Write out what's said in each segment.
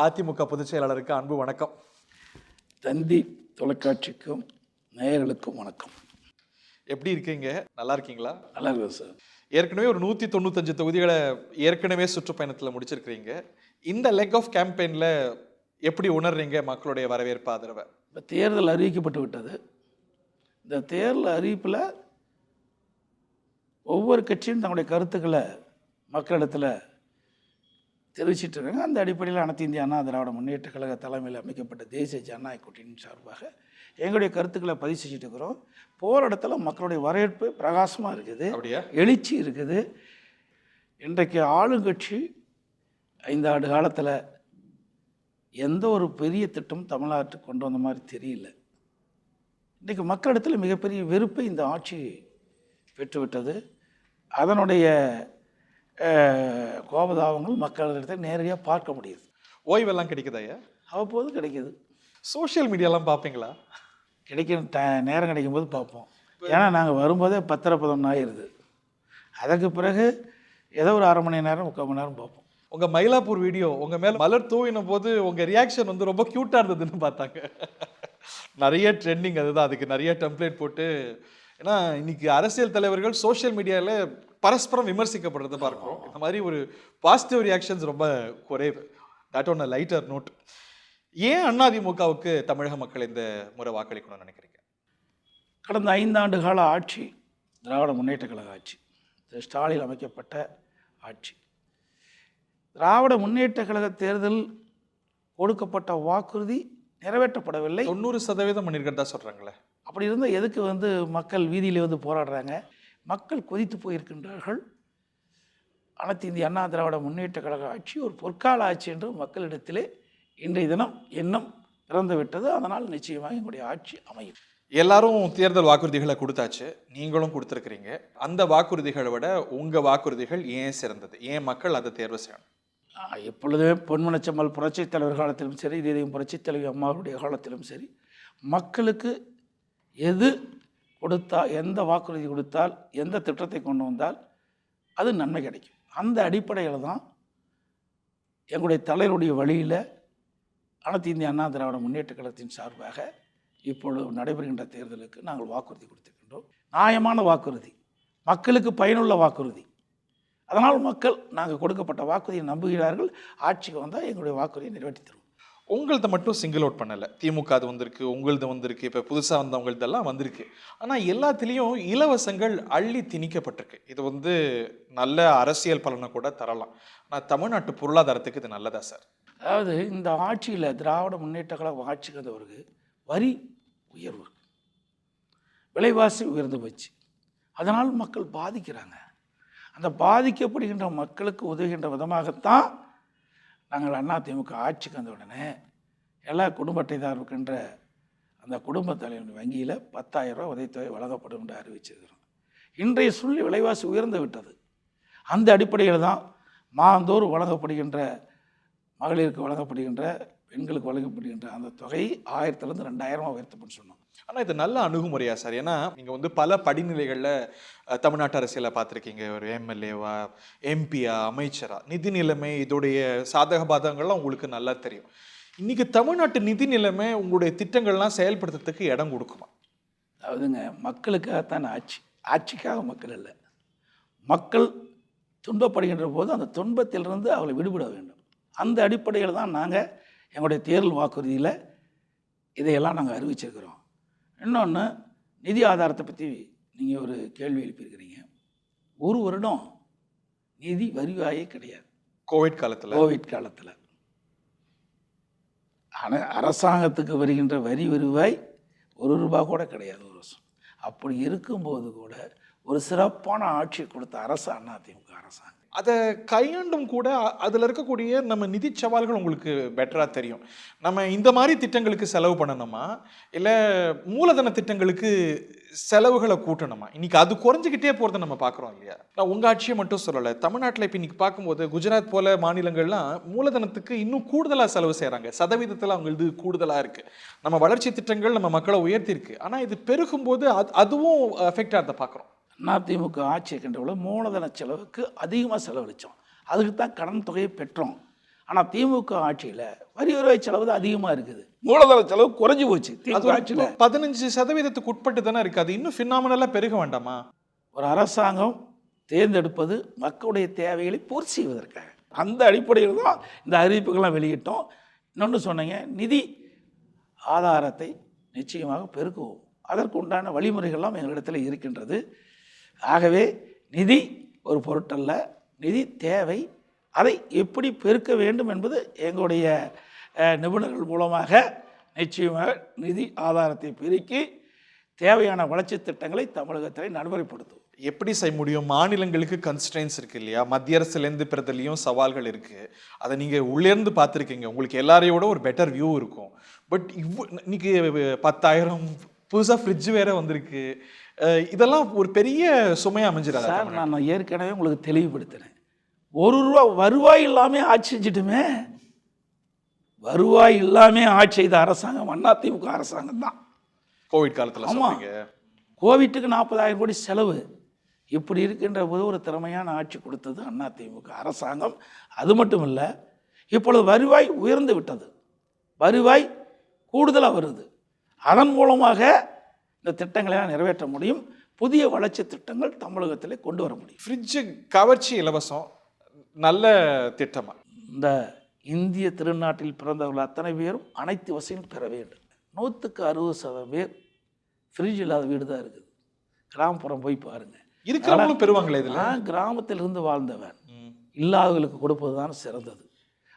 அதிமுக பொதுச் செயலாளருக்கு அன்பு வணக்கம். தந்தி தொலைக்காட்சிக்கும் நேயர்களுக்கும் வணக்கம். எப்படி இருக்கீங்க? நல்லா இருக்கீங்களா? நல்லா இருக்கு சார். ஏற்கனவே ஒரு 195 தொகுதிகளை ஏற்கனவே சுற்றுப்பயணத்தில் முடிச்சிருக்கிறீங்க. இந்த லெக் ஆஃப் கேம்பெயின்ல எப்படி உணர்றீங்க மக்களுடைய வரவேற்பு ஆதரவை? இப்போ தேர்தல் அறிவிக்கப்பட்டு விட்டது. இந்த தேர்தல் அறிவிப்பில் ஒவ்வொரு கட்சியும் தங்களுடைய கருத்துக்களை மக்களிடத்தில் தெரிவிச்சிட்டு இருக்காங்க. அந்த அடிப்படையில் அனைத்து இந்திய அண்ணா திராவிட முன்னேற்ற கழக தலைமையில் அமைக்கப்பட்ட தேசிய ஜனநாயக கூட்டணியின் சார்பாக எங்களுடைய கருத்துக்களை பதிவு செஞ்சுட்டு இருக்கிறோம். போகிற இடத்துல மக்களுடைய வரவேற்பு பிரகாசமாக இருக்குது, எழுச்சி இருக்குது. இன்றைக்கு ஆளுங்கட்சி 5 ஆண்டு காலத்தில் எந்த ஒரு பெரிய திட்டம் தமிழ்நாட்டுக்கு கொண்டு வந்த மாதிரி தெரியல. இன்றைக்கு மக்களிடத்தில் மிகப்பெரிய வெறுப்பை இந்த ஆட்சி பெற்றுவிட்டது. அதனுடைய கோபதாபங்கள் மக்களிடத்தை நேரடியாக பார்க்க முடியுது. ஓய்வெல்லாம் கிடைக்குதா ஐயா? அவ்வப்போது கிடைக்கிது. சோஷியல் மீடியாலாம் பார்ப்பீங்களா? கிடைக்கிற நேரம் கிடைக்கும்போது பார்ப்போம். ஏன்னா நாங்கள் வரும்போதே 10:11 ஆயிடுது. அதற்கு பிறகு ஏதோ ஒரு 1/2 மணி நேரம் 3/4 மணி நேரம் பார்ப்போம். உங்கள் மயிலாப்பூர் வீடியோ உங்கள் மேலே மலர் தூவின போது உங்கள் ரியாக்ஷன் வந்து ரொம்ப க்யூட்டாக இருந்ததுன்னு பார்த்தாங்க. நிறைய ட்ரெண்டிங் அதுதான். அதுக்கு நிறைய டெம்ப்ளேட் போட்டு, ஏன்னா இன்னைக்கு அரசியல் தலைவர்கள் சோஷியல் மீடியாவில் பரஸ்பரம் விமர்சிக்கப்படுறத பார்க்குறோம். இந்த மாதிரி ஒரு பாசிட்டிவ் ரியாக்ஷன்ஸ் ரொம்ப குறைவு. That one lighter note. ஏன் அதிமுகவுக்கு தமிழக மக்கள் இந்த முறை வாக்களிக்கணும்னு நினைக்கிறீங்க? கடந்த 5 ஆண்டு கால ஆட்சி திராவிட முன்னேற்ற கழக ஆட்சி, திரு ஸ்டாலின் அமைக்கப்பட்ட ஆட்சி. திராவிட முன்னேற்ற கழக தேர்தல் கொடுக்கப்பட்ட வாக்குறுதி நிறைவேற்றப்படவில்லை. 90% பண்ணியிருக்கிறதா சொல்கிறாங்களே. அப்படி இருந்தால் எதுக்கு மக்கள் வீதியில் போராடுறாங்க? மக்கள் கொதித்து போயிருக்கின்றார்கள். அனைத்து இந்திய அண்ணா திராவிட முன்னேற்ற கழக ஆட்சி ஒரு பொற்கால ஆட்சி என்று மக்களிடத்திலே இன்றைய தினம் எண்ணம் பிறந்து விட்டது. அதனால் நிச்சயமாக எங்களுடைய ஆட்சி அமையும். எல்லாரும் தேர்தல் வாக்குறுதிகளை கொடுத்தாச்சு, நீங்களும் கொடுத்துருக்கிறீங்க. அந்த வாக்குறுதிகளை விட உங்கள் வாக்குறுதிகள் ஏன் சிறந்தது? ஏன் மக்கள் அதை தேர்வு செய்யணும்? எப்பொழுதுமே பொன்மனச்செம்மல் புரட்சித் தலைவர் காலத்திலும் சரி, இதயம் புரட்சித் தலைவி அம்மாவுடைய காலத்திலும் சரி, மக்களுக்கு எது கொடுத்தா, எந்த வாக்குறுதி கொடுத்தால், எந்த திட்டத்தை கொண்டு வந்தால் அது நன்மை கிடைக்கும். அந்த அடிப்படையில் தான் எங்களுடைய தலைவருடைய வழியில் அனைத்து இந்திய அண்ணா திராவிட முன்னேற்ற கழகத்தின் சார்பாக இப்பொழுது நடைபெறுகின்ற தேர்தலுக்கு நாங்கள் வாக்குறுதி கொடுத்திருக்கின்றோம். நியாயமான வாக்குறுதி, மக்களுக்கு பயனுள்ள வாக்குறுதி. அதனால் மக்கள் நாங்கள் கொடுக்கப்பட்ட வாக்குறுதியை நம்புகிறார்கள். ஆட்சிக்கு வந்தால் எங்களுடைய வாக்குறுதியை நிறைவேற்றி தருவோம். உங்களது மட்டும் சிங்கிள் அவுட் பண்ணலை. திமுக அது வந்திருக்கு, உங்களது வந்திருக்கு, இப்போ புதுசாக வந்தவங்களதெல்லாம் வந்திருக்கு. ஆனால் எல்லாத்துலேயும் இலவசங்கள் அள்ளி திணிக்கப்பட்டிருக்கு. இது நல்ல அரசியல் பலனை கூட தரலாம். ஆனால் தமிழ்நாட்டு பொருளாதாரத்துக்கு இது நல்லதா சார்? அதாவது இந்த ஆட்சியில் திராவிட முன்னேற்ற கழக ஆட்சிக்கு வந்தவருக்கு வரி உயர்வு, விலைவாசி உயர்ந்து போச்சு. அதனால் மக்கள் பாதிக்கிறாங்க. அந்த பாதிக்கப்படுகின்ற மக்களுக்கு உதவுகின்ற விதமாகத்தான் நாங்கள் அதிமுக ஆட்சிக்கு வந்த உடனே எல்லா குடும்ப அட்டைதாரர் இருக்கின்ற அந்த குடும்ப தலைவன் வங்கியில் 10,000 ரூபா உதவித்தொகை வழங்கப்படும் என்று அறிவிச்சிருக்கிறோம். இன்றைய சூழ்நிலை விலைவாசி உயர்ந்து விட்டது. அந்த அடிப்படையில் தான் மாதந்தோறும் வழங்கப்படுகின்ற மகளிருக்கு வழங்கப்படுகின்ற, பெண்களுக்கு வழங்கப்படுகின்ற அந்த தொகை 1000லேருந்து 2000 உயர்த்தப்படும் சொன்னோம். ஆனால் இது நல்ல அணுகுமுறையா சார்? ஏன்னா நீங்கள் பல படிநிலைகளில் தமிழ்நாட்டு அரசியலை பார்த்துருக்கீங்க. ஒரு எம்எல்ஏவா, எம்பியா, அமைச்சரா, நிதி நிலைமை, இதோடைய சாதக பாதகங்கள்லாம் உங்களுக்கு நல்லா தெரியும். இன்னைக்கு தமிழ்நாட்டு நிதி நிலைமை உங்களுடைய திட்டங்கள்லாம் செயல்படுத்துறதுக்கு இடம் கொடுக்குமா? அதாவதுங்க, மக்களுக்காகத்தான் ஆட்சி, ஆட்சிக்காக மக்கள் இல்லை. மக்கள் துன்பப்படுகின்ற போது அந்த துன்பத்திலிருந்து அவளை விடுபட வேண்டும். அந்த அடிப்படையில் தான் நாங்கள் எங்களுடைய தேர்தல் வாக்குறுதியில் இதையெல்லாம் நாங்கள் அறிவிச்சிருக்கிறோம். இன்னொன்று, நிதி ஆதாரத்தை பற்றி நீங்கள் ஒரு கேள்வி எழுப்பியிருக்கிறீங்க. ஒரு வருடம் நிதி வருவாயே கிடையாது. கோவிட் காலத்தில் ஆனால் அரசாங்கத்துக்கு வருகின்ற வரி வருவாய் 1 ரூபா கூட கிடையாது ஒரு வருஷம். அப்படி இருக்கும்போது கூட ஒரு சிறப்பான ஆட்சி கொடுத்த அரசு அதிமுக அரசாங்கம். அதை கையாண்டும் கூட அதில் இருக்கக்கூடிய நம்ம நிதி சவால்கள் உங்களுக்கு பெட்டராக தெரியும். நம்ம இந்த மாதிரி திட்டங்களுக்கு செலவு பண்ணணுமா, இல்லை மூலதன திட்டங்களுக்கு செலவுகளை கூட்டணுமா? இன்னைக்கு அது குறைஞ்சிக்கிட்டே போகிறத நம்ம பார்க்குறோம் இல்லையா? நான் உங்கள் ஆட்சியை மட்டும் சொல்லலை, தமிழ்நாட்டில் இப்போ இன்னைக்கு பார்க்கும்போது குஜராத் போல மாநிலங்கள்லாம் மூலதனத்துக்கு இன்னும் கூடுதலாக செலவு செய்கிறாங்க. சதவீதத்தில் அவங்களுக்கு கூடுதலாக இருக்குது. நம்ம வளர்ச்சி திட்டங்கள் நம்ம மக்களை உயர்த்திருக்கு. ஆனால் இது பெருகும்போது அதுவும் எஃபெக்ட் ஆகிறத பார்க்குறோம். அதிமுக ஆட்சி இருக்கின்றவள மூலதன செலவுக்கு அதிகமாக செலவழித்தோம். அதுக்கு தான் கடன் தொகையை பெற்றோம். ஆனால் திமுக ஆட்சியில் வரி வருவாய் செலவு தான் அதிகமாக இருக்குது, மூலதன செலவு குறைஞ்சி போச்சு அது திமுக ஒரு ஆட்சியில். 15% உட்பட்டு தானே இருக்கு. அது இன்னும் ஃபினாமினலாக பெருக வேண்டாமா? ஒரு அரசாங்கம் தேர்ந்தெடுப்பது மக்களுடைய தேவைகளை பூர்த்தி செய்வதற்காக. அந்த அடிப்படையில் தான் இந்த அறிவிப்புகள்லாம் வெளியிட்டோம். இன்னொன்று சொன்னீங்க, நிதி ஆதாரத்தை நிச்சயமாக பெருக்குவோம். அதற்கு உண்டான வழிமுறைகள்லாம் எங்களிடத்தில் இருக்கின்றது. ஆகவே நிதி ஒரு பொருட்டல்ல, நிதி தேவை. அதை எப்படி பெருக்க வேண்டும் என்பது எங்களுடைய நிபுணர்கள் மூலமாக நிச்சயமாக நிதி ஆதாரத்தை பெருக்கி தேவையான வளர்ச்சி திட்டங்களை தமிழகத்தில் நடைமுறைப்படுத்தும். எப்படி செய்ய முடியும்? மாநிலங்களுக்கு கன்ஸ்ட்ரெயின்ஸ் இருக்கு இல்லையா? மத்திய அரசுலேருந்து பிறதுலையும் சவால்கள் இருக்கு. அதை நீங்கள் உள்ளேருந்து பார்த்துருக்கீங்க, உங்களுக்கு எல்லாரையோட ஒரு பெட்டர் வியூ இருக்கும். பட் இன்னைக்கு 10,000 புதுசாக ஃப்ரிட்ஜ் வேற வந்திருக்கு. இதெல்லாம் ஒரு பெரிய சுமையை அமைஞ்சிடாது சார்? நான் ஏற்கனவே உங்களுக்கு தெளிவுபடுத்தினேன். ₹1 வருவாய் இல்லாமல் ஆட்சி செஞ்சுட்டுமே. வருவாய் இல்லாமல் ஆட்சி செய்த அரசாங்கம் அதிமுக அரசாங்கம் தான். கோவிட் காலத்தில். ஆமாம், கோவிட்டுக்கு 40,000 கோடி செலவு. இப்படி இருக்கின்ற போது ஒரு திறமையான ஆட்சி கொடுத்தது அதிமுக அரசாங்கம். அது மட்டும் இல்லை, இப்பொழுது வருவாய் உயர்ந்து விட்டது, வருவாய் கூடுதலாக வருது. அதன் மூலமாக இந்த திட்டங்களை நிறைவேற்ற முடியும். புதிய வளர்ச்சி திட்டங்கள் தமிழகத்தில் கொண்டு வர முடியும். ஃப்ரிட்ஜு கவர்ச்சி இலவசம் நல்ல திட்டமா? இந்த இந்திய திருநாட்டில் பிறந்தவர்கள் அத்தனை பேரும் அனைத்து வசதியும் பெற வேண்டும். 160% பேர் ஃப்ரிட்ஜ் இல்லாத வீடு தான் இருக்குது. கிராமப்புறம் போய் பாருங்கள், இருக்கிறவங்களும் பெறுவாங்களே. இதில் நான் கிராமத்திலிருந்து வாழ்ந்தவன், இல்லாதவர்களுக்கு கொடுப்பது தான் சிறந்தது.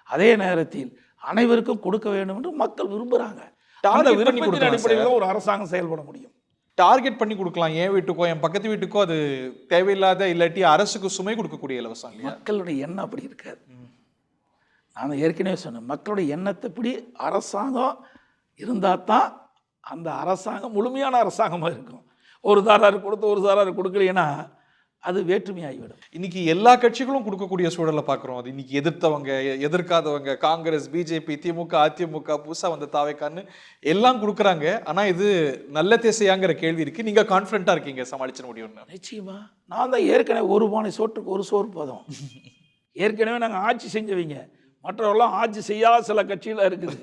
அதே நேரத்தில் அனைவருக்கும் கொடுக்க வேண்டும் என்று மக்கள் விரும்புகிறாங்க. அடிப்படையில் ஒரு அரசாங்கம் செயல்பட முடியும். டார்கெட் பண்ணி கொடுக்கலாம். என் வீட்டுக்கோ என் பக்கத்து வீட்டுக்கோ அது தேவையில்லாத, இல்லாட்டி அரசுக்கு சுமை கொடுக்கக்கூடிய இலவசம். மக்களுடைய எண்ணம் அப்படி இருக்காது. நான் ஏற்கனவே சொன்னேன், மக்களுடைய எண்ணத்தை இப்படி அரசாங்கம் இருந்தால் தான் அந்த அரசாங்கம் முழுமையான அரசாங்கமாக இருக்கும். ஒரு தாராரு கொடுத்து ஒரு தாராரு கொடுக்கலைன்னா அது வேற்றுமையாகிவிடும். இன்னைக்கு எல்லா கட்சிகளும் கொடுக்கக்கூடிய சூழலை பார்க்குறோம். அது இன்னைக்கு எதிர்த்தவங்க, எதிர்க்காதவங்க, காங்கிரஸ், பிஜேபி, திமுக, அதிமுக, புதுசாக வந்த தாவேக்கான்னு எல்லாம் கொடுக்குறாங்க. ஆனால் இது நல்ல தேசையாங்கிற கேள்வி இருக்குது. நீங்கள் கான்ஃபிடண்ட்டாக இருக்கீங்க சமாளிச்சிட முடியும்னு? நிச்சயமா. நான் தான் ஏற்கனவே ஒரு பானை சோற்றுக்கு ஒரு சோறு போதும். ஏற்கனவே நாங்கள் ஆட்சி செஞ்சவங்க, மற்றவர்களாம் ஆட்சி செய்யாத சில கட்சியில் இருக்குது.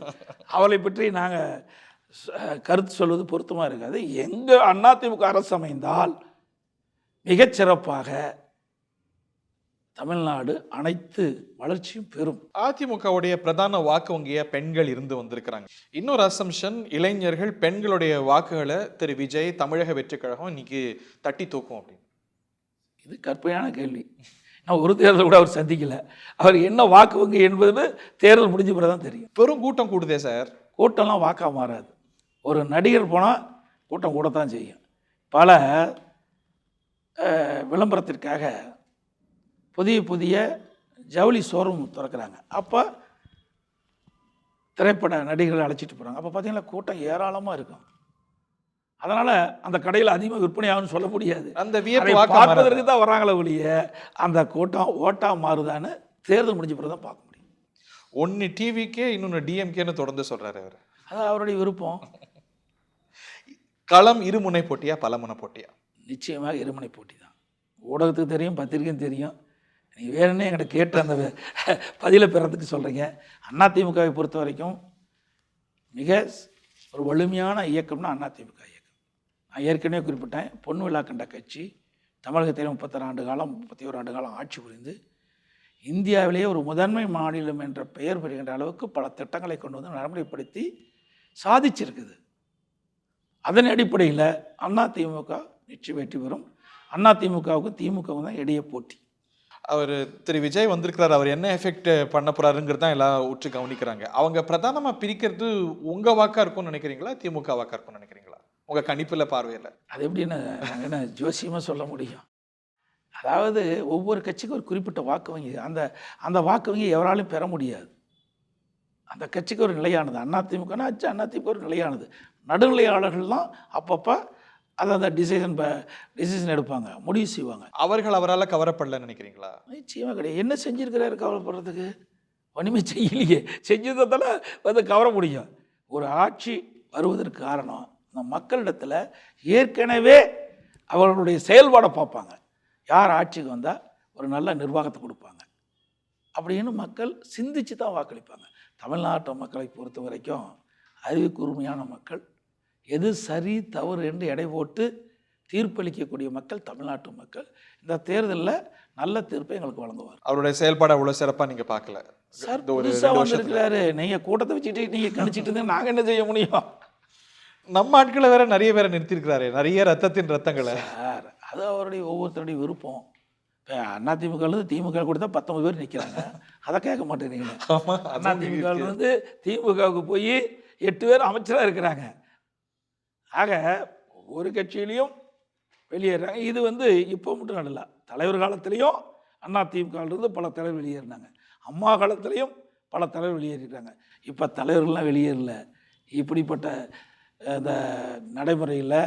அவளை பற்றி நாங்கள் கருத்து சொல்வது பொருத்தமாக இருக்காது. எங்கள் அதிமுக அரசு அமைந்தால் மிகச்சிறப்பாக தமிழ்நாடு அனைத்து வளர்ச்சியும் பெறும். அதிமுகவுடைய பிரதான வாக்கு வங்கியா பெண்கள் இருந்து வந்திருக்கிறாங்க. இன்னொரு அசம்ஷன், இளைஞர்கள் பெண்களுடைய வாக்குகளை திரு விஜய், தமிழக வெற்றி கழகம் இன்னைக்கு தட்டி தூக்கும் அப்படின்னு. இது கற்பனையான கேள்வி. நான் ஒரு தேர்தல் கூட அவர் சந்திக்கல. அவர் என்ன வாக்கு வங்கி என்பது தேர்தல் முடிஞ்ச பிறகு தான் தெரியும். பெரும் கூட்டம் கூடுதே சார். கூட்டம்லாம் வாக்காக மாறாது. ஒரு நடிகர் போனால் கூட்டம் கூடத்தான் செய்யும். பல விளம்பரத்திற்காக புதிய புதிய ஜவுளி ஷோரூம் திறக்கிறாங்க. அப்போ திரைப்பட நடிகர்களை அழைச்சிட்டு போகிறாங்க. அப்போ பார்த்தீங்கன்னா கூட்டம் ஏராளமாக இருக்கும். அதனால் அந்த கடையில் அதிகமாக விற்பனை ஆகும்னு சொல்ல முடியாது. அந்த பார்ப்பதற்கு தான் வராங்களே ஒழிய அந்த கூட்டம் ஓட்டாக மாறுதான்னு தேர்தல் முடிஞ்ச பிறகு தான் பார்க்க முடியும். ஒன்று டிவிக்கே, இன்னொன்று டிஎம்கேன்னு தொடர்ந்து சொல்கிறாரு அவர். அது அவருடைய விருப்பம். களம் இருமுனை போட்டியா பலமுனை போட்டியா? நிச்சயமாக இருமுனை போட்டி தான். ஊடகத்துக்கு தெரியும், பத்திரிக்கையும் தெரியும். நீ வேணுன்னே என்கிட்ட கேட்டு அந்த பதிலை பெறத்துக்கு சொல்கிறீங்க. அதிமுகவை பொறுத்த வரைக்கும் மிக ஒரு வலிமையான இயக்கம்னா அதிமுக இயக்கம். நான் ஏற்கனவே குறிப்பிட்டேன், பொன் விழா கண்ட கட்சி. தமிழகத்தில் 31 ஆண்டு காலம் ஆட்சி புரிந்து இந்தியாவிலேயே ஒரு முதன்மை மாநிலம் என்ற பெயர் பெறுகின்ற அளவுக்கு பல திட்டங்களை கொண்டு வந்து நடைமுறைப்படுத்தி சாதிச்சிருக்குது. அதன் அடிப்படையில் அதிமுக நிச்சயம் வெற்றி பெறும். அதிமுகவுக்கும் திமுகவும் தான் இடையே போட்டி. அவர் திரு விஜய் வந்திருக்கிறார், அவர் என்ன எஃபெக்ட் பண்ண போறாருங்கிறது தான் எல்லாம் உற்று கவனிக்கிறாங்க. அவங்க பிரதானமாக பிரிக்கிறது உங்கள் வாக்காக இருக்கும்னு நினைக்கிறீங்களா, திமுக வாக்காக இருக்கும்னு நினைக்கிறீங்களா? உங்கள் கணிப்பில் பார்வையில் அது எப்படின்னு என்ன ஜோசியமாக சொல்ல முடியும்? அதாவது ஒவ்வொரு கட்சிக்கும் ஒரு குறிப்பிட்ட வாக்கு வங்கி, அந்த வாக்கு வங்கி எவராலும் பெற முடியாது. அந்த கட்சிக்கு ஒரு நிலையானது. அதிமுகனா அதிமுக ஒரு நிலையானது. நடுநிலையாளர்கள்லாம் அப்பப்போ அந்த டிசிஷன் எடுப்பாங்க, முடிவு செய்வாங்க. அவரால் கவரப்படலன்னு நினைக்கிறீங்களா? நிச்சயமாக கிடையாது. என்ன செஞ்சுருக்கிறாரு கவலைப்படுறதுக்கு? ஒன்றுமே செய்யலையே. செஞ்சதால வந்து கவர முடியும். ஒரு ஆட்சி வருவதற்கு காரணம் இந்த மக்களிடத்தில் ஏற்கனவே அவர்களுடைய செயல்பாடை பார்ப்பாங்க. யார் ஆட்சிக்கு வந்தால் ஒரு நல்ல நிர்வாகத்தை கொடுப்பாங்க. அப்படின்னு மக்கள் சிந்திச்சு தான் வாக்களிப்பாங்க. தமிழ்நாட்டு மக்களை பொறுத்த வரைக்கும் அறிவு கூர்மையான மக்கள், எது சரி தவறு என்று எடை போட்டு தீர்ப்பளிக்கக்கூடிய மக்கள் தமிழ்நாட்டு மக்கள். இந்த தேர்தலில் நல்ல தீர்ப்பை எங்களுக்கு வழங்குவார். அவருடைய செயல்பாடு அவ்வளோ சிறப்பாக நீங்கள் பார்க்கல சார் இந்த ஒரு புதுசாக 2 வருஷத்துல. வந்திருக்கிறாரு, நீங்கள் கூட்டத்தை வச்சுட்டு நீங்கள் கணிச்சிட்டு இருந்தால் நாங்கள் என்ன செய்ய முடியும்? நம்ம ஆட்களை வேற நிறைய பேரை நிறுத்திருக்கிறாரு, நிறைய ரத்தத்தின் ரத்தங்களை. சார் அது அவருடைய ஒவ்வொருத்தருடைய விருப்பம். இப்போ அதிமுகலேருந்து திமுக கொடுத்தா 19 பேர் நிற்கிறாங்க, அதை கேட்க மாட்டேங்கிறீங்க. ஆமா, அதுவும் இருக்கு. அதிமுகலேருந்து திமுகவுக்கு போய் 8 பேர் அமைச்சராக இருக்கிறாங்க. ஆக ஒவ்வொரு கட்சியிலையும் வெளியேறாங்க. இது இப்போ மட்டும் நடல, தலைவர் காலத்திலையும் அதிமுகவிலிருந்து பல தலைவர் வெளியேறினாங்க, அம்மா காலத்திலையும் பல தலைவர் வெளியேறிட்டாங்க. இப்போ தலைவர்கள்லாம் வெளியேறல. இப்படிப்பட்ட அந்த நடைமுறையில்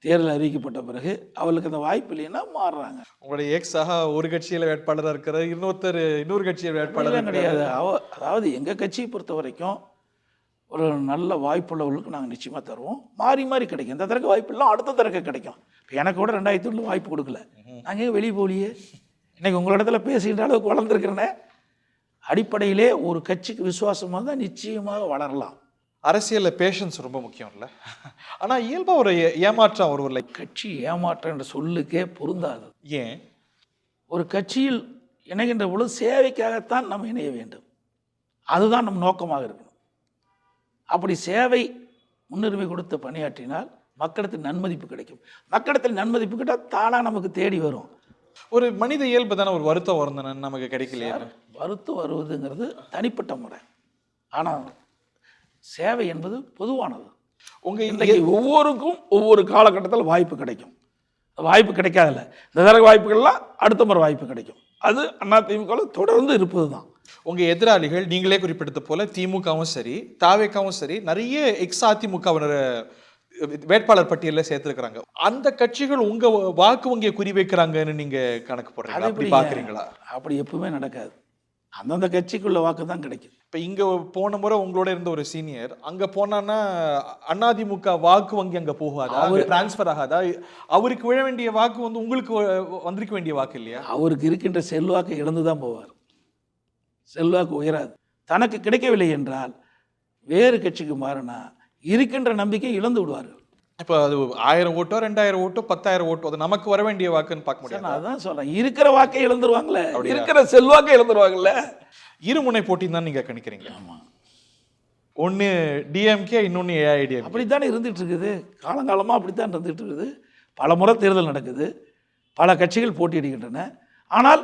தேர்தல் அறிவிக்கப்பட்ட பிறகு அவர்களுக்கு அந்த வாய்ப்பு இல்லைன்னா மாறுறாங்க. உங்களுடைய எக்ஸ் சகா ஒரு கட்சியில் வேட்பாளராக இருக்கிற இன்னொரு கட்சியில் வேட்பாளர் கிடையாது. அதாவது எங்கள் கட்சியை பொறுத்த வரைக்கும் ஒரு நல்ல வாய்ப்புள்ளவர்களுக்கு நாங்கள் நிச்சயமாக தருவோம். மாறி மாறி கிடைக்கும். இந்த தரக்கு வாய்ப்பு இல்லை, அடுத்த தரக்கு கிடைக்கும். இப்போ எனக்கு கூட 2001 வாய்ப்பு கொடுக்கல, நாங்கள் ஏன் வெளியே போலியே. இன்றைக்கி உங்களிடத்துல பேசுகின்ற அளவுக்கு வளர்ந்துருக்கிறேனே. அடிப்படையிலே ஒரு கட்சிக்கு விசுவாசமாக தான் நிச்சயமாக வளரலாம். அரசியலில் பேஷன்ஸ் ரொம்ப முக்கியம் இல்லை? ஆனால் இயல்பாக ஒரு ஏமாற்றம் ஒரு கட்சி ஏமாற்றம் என்ற சொல்லுக்கே பொருந்தாது. ஏன்? ஒரு கட்சியில் இணைகின்ற பொழுது சேவைக்காகத்தான் நம்ம இணைய வேண்டும், அதுதான் நம் நோக்கமாக இருக்கணும். அப்படி சேவை முன்னுரிமை கொடுத்து பணியாற்றினால் மக்களிடத்தில் நன்மதிப்பு கிடைக்கும். மக்களிடத்தில் நன்மதிப்பு கிட்டால் தானாக நமக்கு தேடி வரும். ஒரு மனித இயல்பு தானே ஒரு வருத்தம் வருந்தன நமக்கு கிடைக்கலையே. வருத்தம் வருவதுங்கிறது தனிப்பட்ட முறை, ஆனால் சேவை என்பது பொதுவானது. இன்றைக்கு ஒவ்வொருக்கும் ஒவ்வொரு காலகட்டத்தில் வாய்ப்பு கிடைக்கும். வாய்ப்பு கிடைக்காதில்ல, இந்த தர வாய்ப்புகள்லாம் அடுத்த முறை வாய்ப்பு கிடைக்கும். அது அதிமுகவில் தொடர்ந்து இருப்பது தான். உங்கள் எதிராளிகள் நீங்களே குறிப்பிட்டது போல திமுகவும் சரி தாவேக்காவும் சரி நிறைய எக்ஸ் அதிமுகவினர் வேட்பாளர் பட்டியலில் சேர்த்துருக்கிறாங்க. அந்த கட்சிகள் உங்கள் வாக்கு வங்கியை குறிவைக்கிறாங்கன்னு நீங்கள் கணக்கு போடுறீங்களா? அப்படி பார்க்குறீங்களா? அப்படி எப்பவுமே நடக்காது. அந்தந்த கட்சிக்குள்ள வாக்கு தான் கிடைக்கும். இப்போ இங்கே போன முறை உங்களோட இருந்த ஒரு சீனியர் அங்கே போனான்னா அதிமுக வாக்கு வங்கி அங்கே போகாதா, டிரான்ஸ்ஃபர் ஆகாதா? அவருக்கு விழ வேண்டிய வாக்கு உங்களுக்கு வந்திருக்க வேண்டிய வாக்கு இல்லையா? அவருக்கு இருக்கின்ற செல்வாக்கை இழந்து தான் போவார். செல்வாக்கு உயராது. தனக்கு கிடைக்கவில்லை என்றால் வேறு கட்சிக்கு மாறினா இருக்கின்ற நம்பிக்கை இழந்து விடுவார்கள். இப்போ அது 1000 ஓட்டோ 2000 ஓட்டோ 10,000 ஓட்டோ அது நமக்கு வர வேண்டிய வாக்குன்னு பார்க்க முடியாது. நான் அதான் சொல்றேன், இருக்கிற வாக்கை இழந்துருவாங்களே, இருக்கிற செல்வாக்கை இழந்துருவாங்கல்ல. இருமுனை போட்டின்னு தான் நீங்க கணிக்கிறீங்க? ஆமாம். ஒன்று டிஎம்கே, இன்னொன்று ஏஐடிஎம். அப்படித்தானே இருந்துகிட்டு இருக்குது, காலங்காலமாக அப்படித்தான் இருந்துகிட்டு இருக்குது. பல முறை தேர்தல் நடக்குது, பல கட்சிகள் போட்டியிடுகின்றன. ஆனால்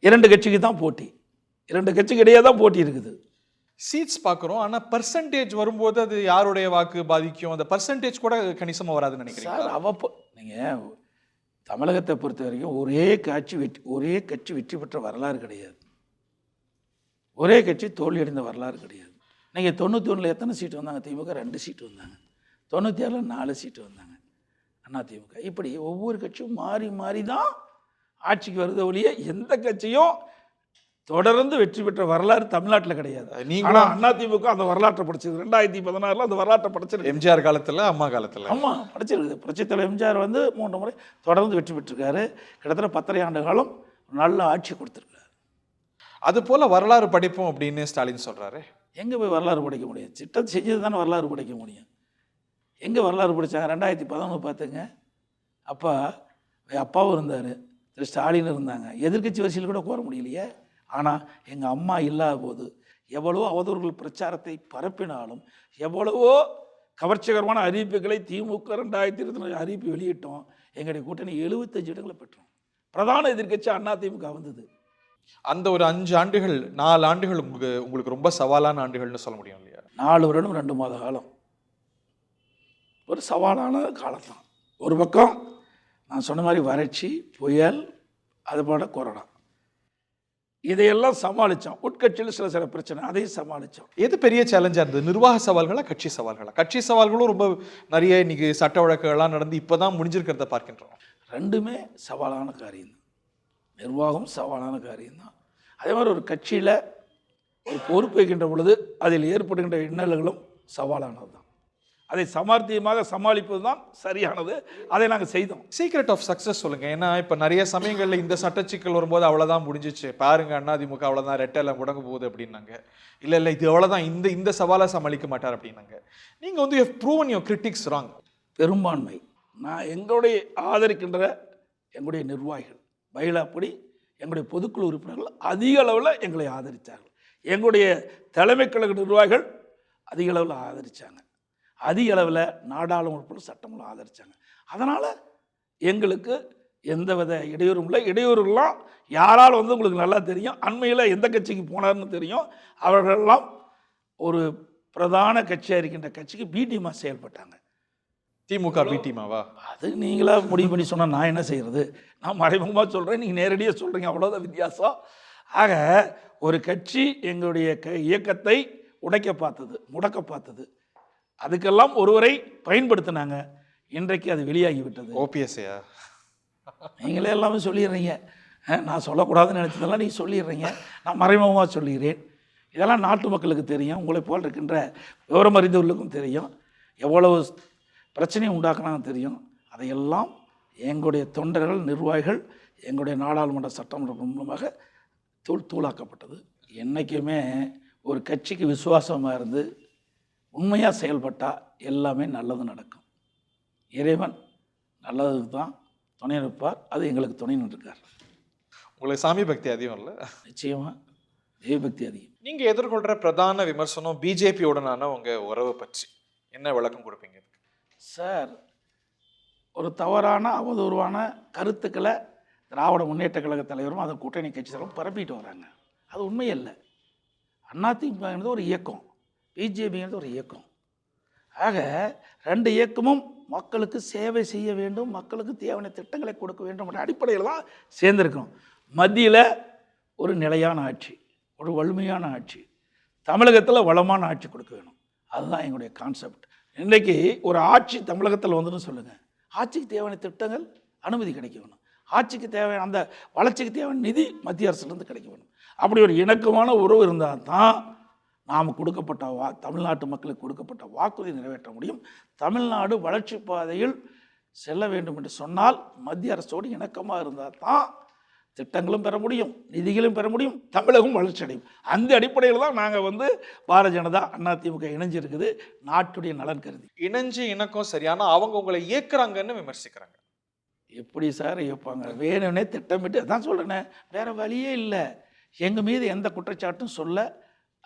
2 கட்சிக்கு தான் போட்டி, 2 கட்சிக்கு இடையே தான் போட்டி இருக்குது. சீட்ஸ் பார்க்குறோம், ஆனால் பர்சன்டேஜ் வரும்போது அது யாருடைய வாக்கு பாதிக்கும், அந்த பர்சன்டேஜ் கூட கணிசமாக வராதுன்னு நினைக்கிறேன். சார் அவ்வப்போ நீங்கள் தமிழகத்தை பொறுத்த வரைக்கும் ஒரே கட்சி வெற்றி பெற்ற வரலாறு கிடையாது, ஒரே கட்சி தோல்வியடைந்த வரலாறு கிடையாது. நீங்கள் 91 எத்தனை சீட்டு வந்தாங்க? திமுக 2 சீட்டு வந்தாங்க. 96 4 சீட்டு வந்தாங்க அதிமுக. இப்படி ஒவ்வொரு கட்சியும் மாறி மாறி தான் ஆட்சிக்கு வருது ஒழிய எந்த கட்சியும் தொடர்ந்து வெற்றி பெற்ற வரலாறு தமிழ்நாட்டில் கிடையாது. ஆனால் அதிமுக அந்த வரலாற்றை படிச்சது. 2016 அந்த வரலாற்றை படிச்சிருக்கு. எம்ஜிஆர் காலத்தில், அம்மா காலத்தில். ஆமாம், படிச்சிருக்குது. புரட்சித்தலைவர் எம்ஜிஆர் 3 முறை தொடர்ந்து வெற்றி பெற்றிருக்காரு. கிட்டத்தட்ட 10 ஆண்டு காலம் நல்ல ஆட்சி கொடுத்துருக்காரு. அது போல் வரலாறு படிப்போம் அப்படின்னு ஸ்டாலின் சொல்கிறாரு. எங்கே போய் வரலாறு படிக்க முடியும்? திட்டம் செஞ்சது தானே வரலாறு படிக்க முடியும். எங்கே வரலாறு படித்தாங்க? 2011 பார்த்துங்க, அப்பாவும் இருந்தார், திரு ஸ்டாலின் இருந்தாங்க. எதிர்கட்சி வரிசையில் கூட கோர முடியலையே. ஆனால் எங்கள் அம்மா இல்லாத போது எவ்வளவோ அவதூறுகள் பிரச்சாரத்தை பரப்பினாலும், எவ்வளவோ கவர்ச்சிகரமான அறிவிப்புகளை திமுக 2024 அறிவிப்பு வெளியிட்டோம். எங்களுடைய கூட்டணி 75 இடங்களை பெற்றோம். பிரதான எதிர்கட்சி அதிமுக வந்தது. அந்த ஒரு 5 ஆண்டுகள் 4 ஆண்டுகள் உங்களுக்கு ரொம்ப சவாலான ஆண்டுகள்னு சொல்ல முடியும் இல்லையா? 4 வருடம் 2 மாத காலம் ஒரு சவாலான காலம் தான். ஒரு பக்கம் நான் சொன்ன மாதிரி வறட்சி, புயல், அதுபோல கொரோனா, இதையெல்லாம் சமாளித்தோம். உட்கட்சியில் சில பிரச்சனை, அதையும் சமாளித்தோம். எது பெரிய சேலஞ்சாக இருந்தது? நிர்வாக சவால்களா, கட்சி சவால்களா? கட்சி சவால்களும் ரொம்ப நிறைய இன்னைக்கு சட்ட வழக்குகள்லாம் நடந்து இப்போ தான் முடிஞ்சிருக்கிறத பார்க்கின்றோம். 2மே சவாலான காரியம்தான். நிர்வாகம் சவாலான காரியம்தான். அதே மாதிரி ஒரு கட்சியில் ஒரு பொறுப்பு வைக்கின்ற பொழுது அதில் ஏற்படுகின்ற இன்னல்களும் சவாலானது தான். அதை சமார்த்தியமாக சமாளிப்பது தான் சரியானது. அதை நாங்கள் செய்தோம். சீக்ரெட் ஆஃப் சக்ஸஸ் சொல்லுங்க. ஏன்னா இப்போ நிறைய சமயங்களில் இந்த சட்டச்சிக்கல் வரும்போது அவ்வளோதான் முடிஞ்சிச்சு, பாருங்க அதிமுக அவ்வளோதான், ரெட்டெல்லாம் முடங்க போகுது அப்படின்னாங்க. இல்லை இல்லை இது அவ்வளோதான், இந்த இந்த சவாலை சமாளிக்க மாட்டார் அப்படின்னாங்க. நீங்கள் வந்து you have proven your critics wrong. பெரும்பான்மை நான் எங்களுடைய ஆதரிக்கின்ற எங்களுடைய நிர்வாகிகள் பயிலாப்படி எங்களுடைய பொதுக்குழு உறுப்பினர்கள் அதிக அளவில் எங்களை ஆதரித்தார்கள். எங்களுடைய தலைமை கழக நிர்வாகிகள் அதிக அளவில் ஆதரித்தாங்க. அதிக அளவில் நாடாளுமன்ற சட்டங்களும் ஆதரித்தாங்க. அதனால் எங்களுக்கு எந்தவித இடையூறும் இல்லை. இடையூறுலாம் யாரால் வந்து உங்களுக்கு நல்லா தெரியும். அண்மையில் எந்த கட்சிக்கு போனார்னு தெரியும். அவர்களெல்லாம் ஒரு பிரதான கட்சியாக இருக்கின்ற கட்சிக்கு பி டீமாக செயல்பட்டாங்க. திமுக பி டீமாவா? அது நீங்களா முடிவு பண்ணி சொன்னால் நான் என்ன செய்கிறது? நான் மறைமுகமாக சொல்கிறேன், நீங்கள் நேரடியாக சொல்கிறீங்க, அவ்வளோதான் வித்தியாசம். ஆக ஒரு கட்சி எங்களுடைய இயக்கத்தை உடைக்க பார்த்தது, முடக்க பார்த்தது, அதுக்கெல்லாம் ஒருவரை பயன்படுத்தினாங்க. இன்றைக்கு அது வெளியாகிவிட்டது. ஓபிஎஸ்ஐயா? நீங்களே எல்லாமே சொல்லிடுறீங்க. நான் சொல்லக்கூடாதுன்னு நினச்சதெல்லாம் நீங்கள் சொல்லிடுறீங்க. நான் மறைமுகமாக சொல்லுகிறேன். இதெல்லாம் நாட்டு மக்களுக்கு தெரியும், உங்களை போல் இருக்கின்ற விவரம் அறிந்தவர்களுக்கும் தெரியும். எவ்வளவு பிரச்சனையை உண்டாக்குனான்னு தெரியும். அதையெல்லாம் எங்களுடைய தொண்டர்கள், நிர்வாகிகள், எங்களுடைய நாடாளுமன்ற சட்டமன்ற மூலமாக தூளாக்கப்பட்டது. என்றைக்குமே ஒரு கட்சிக்கு விசுவாசமாக இருந்து உண்மையாக செயல்பட்டால் எல்லாமே நல்லது நடக்கும். இறைவன் நல்லதுக்கு தான் துணை நிற்பார். அது எங்களுக்கு துணை நின்றுருக்கார். உங்களுக்கு சாமி பக்தி அதிகம் இல்லை? நிச்சயமாக தெய்வபக்தி அதிகம். நீங்கள் எதிர்கொள்கிற பிரதான விமர்சனம் பிஜேபியோடனான உங்கள் உறவை பற்றி என்ன விளக்கம் கொடுப்பீங்க? சார், ஒரு தவறான அவதூறான கருத்துக்களை திராவிட முன்னேற்ற கழக தலைவரும் அதன் கூட்டணி கட்சிகளும் பரப்பிட்டு வராங்க. அது உண்மையல்ல. அதிமுகங்கிறது ஒரு இயக்கம், பிஜேபிங்கிறது ஒரு இயக்கம். ஆக ரெண்டு இயக்கமும் மக்களுக்கு சேவை செய்ய வேண்டும், மக்களுக்கு தேவையான திட்டங்களை கொடுக்க வேண்டும் என்ற அடிப்படையில் தான் சேர்ந்துருக்கோம். மத்தியில் ஒரு நிலையான ஆட்சி, ஒரு வலிமையான ஆட்சி, தமிழகத்தில் வளமான ஆட்சி கொடுக்க வேணும். அதுதான் எங்களுடைய கான்செப்ட். இன்றைக்கி ஒரு ஆட்சி தமிழகத்தில் வந்துன்னு சொல்லுங்கள், ஆட்சிக்கு தேவையான திட்டங்கள் அனுமதி கிடைக்க வேணும், ஆட்சிக்கு தேவையான அந்த வளர்ச்சிக்கு தேவையான நிதி மத்திய அரசுலேருந்து கிடைக்க வேணும். அப்படி ஒரு இணக்கமான உறவு இருந்தால் தான் நாம் கொடுக்கப்பட்ட தமிழ்நாட்டு மக்களுக்கு கொடுக்கப்பட்ட வாக்குறுதி நிறைவேற்ற முடியும். தமிழ்நாடு வளர்ச்சி பாதையில் செல்ல வேண்டும் என்று சொன்னால் மத்திய அரசோடு இணக்கமாக இருந்தால் தான் திட்டங்களும் பெற முடியும், நிதிகளும் பெற முடியும், தமிழகம் வளர்ச்சி அடையும். அந்த அடிப்படையில் தான் நாங்கள் வந்து பாரதிய ஜனதா அதிமுக இணைஞ்சிருக்குது, நாட்டுடைய நலன் கருதி. இணைஞ்சு இணக்கம் சரியான அவங்க உங்களை இயக்குறாங்கன்னு விமர்சிக்கிறாங்க. எப்படி சார் இயப்பாங்க? வேணும்னே திட்டமிட்டு அதான் சொல்கிறேனே, வேறு வழியே இல்லை. எங்கள் மீது எந்த குற்றச்சாட்டும் சொல்ல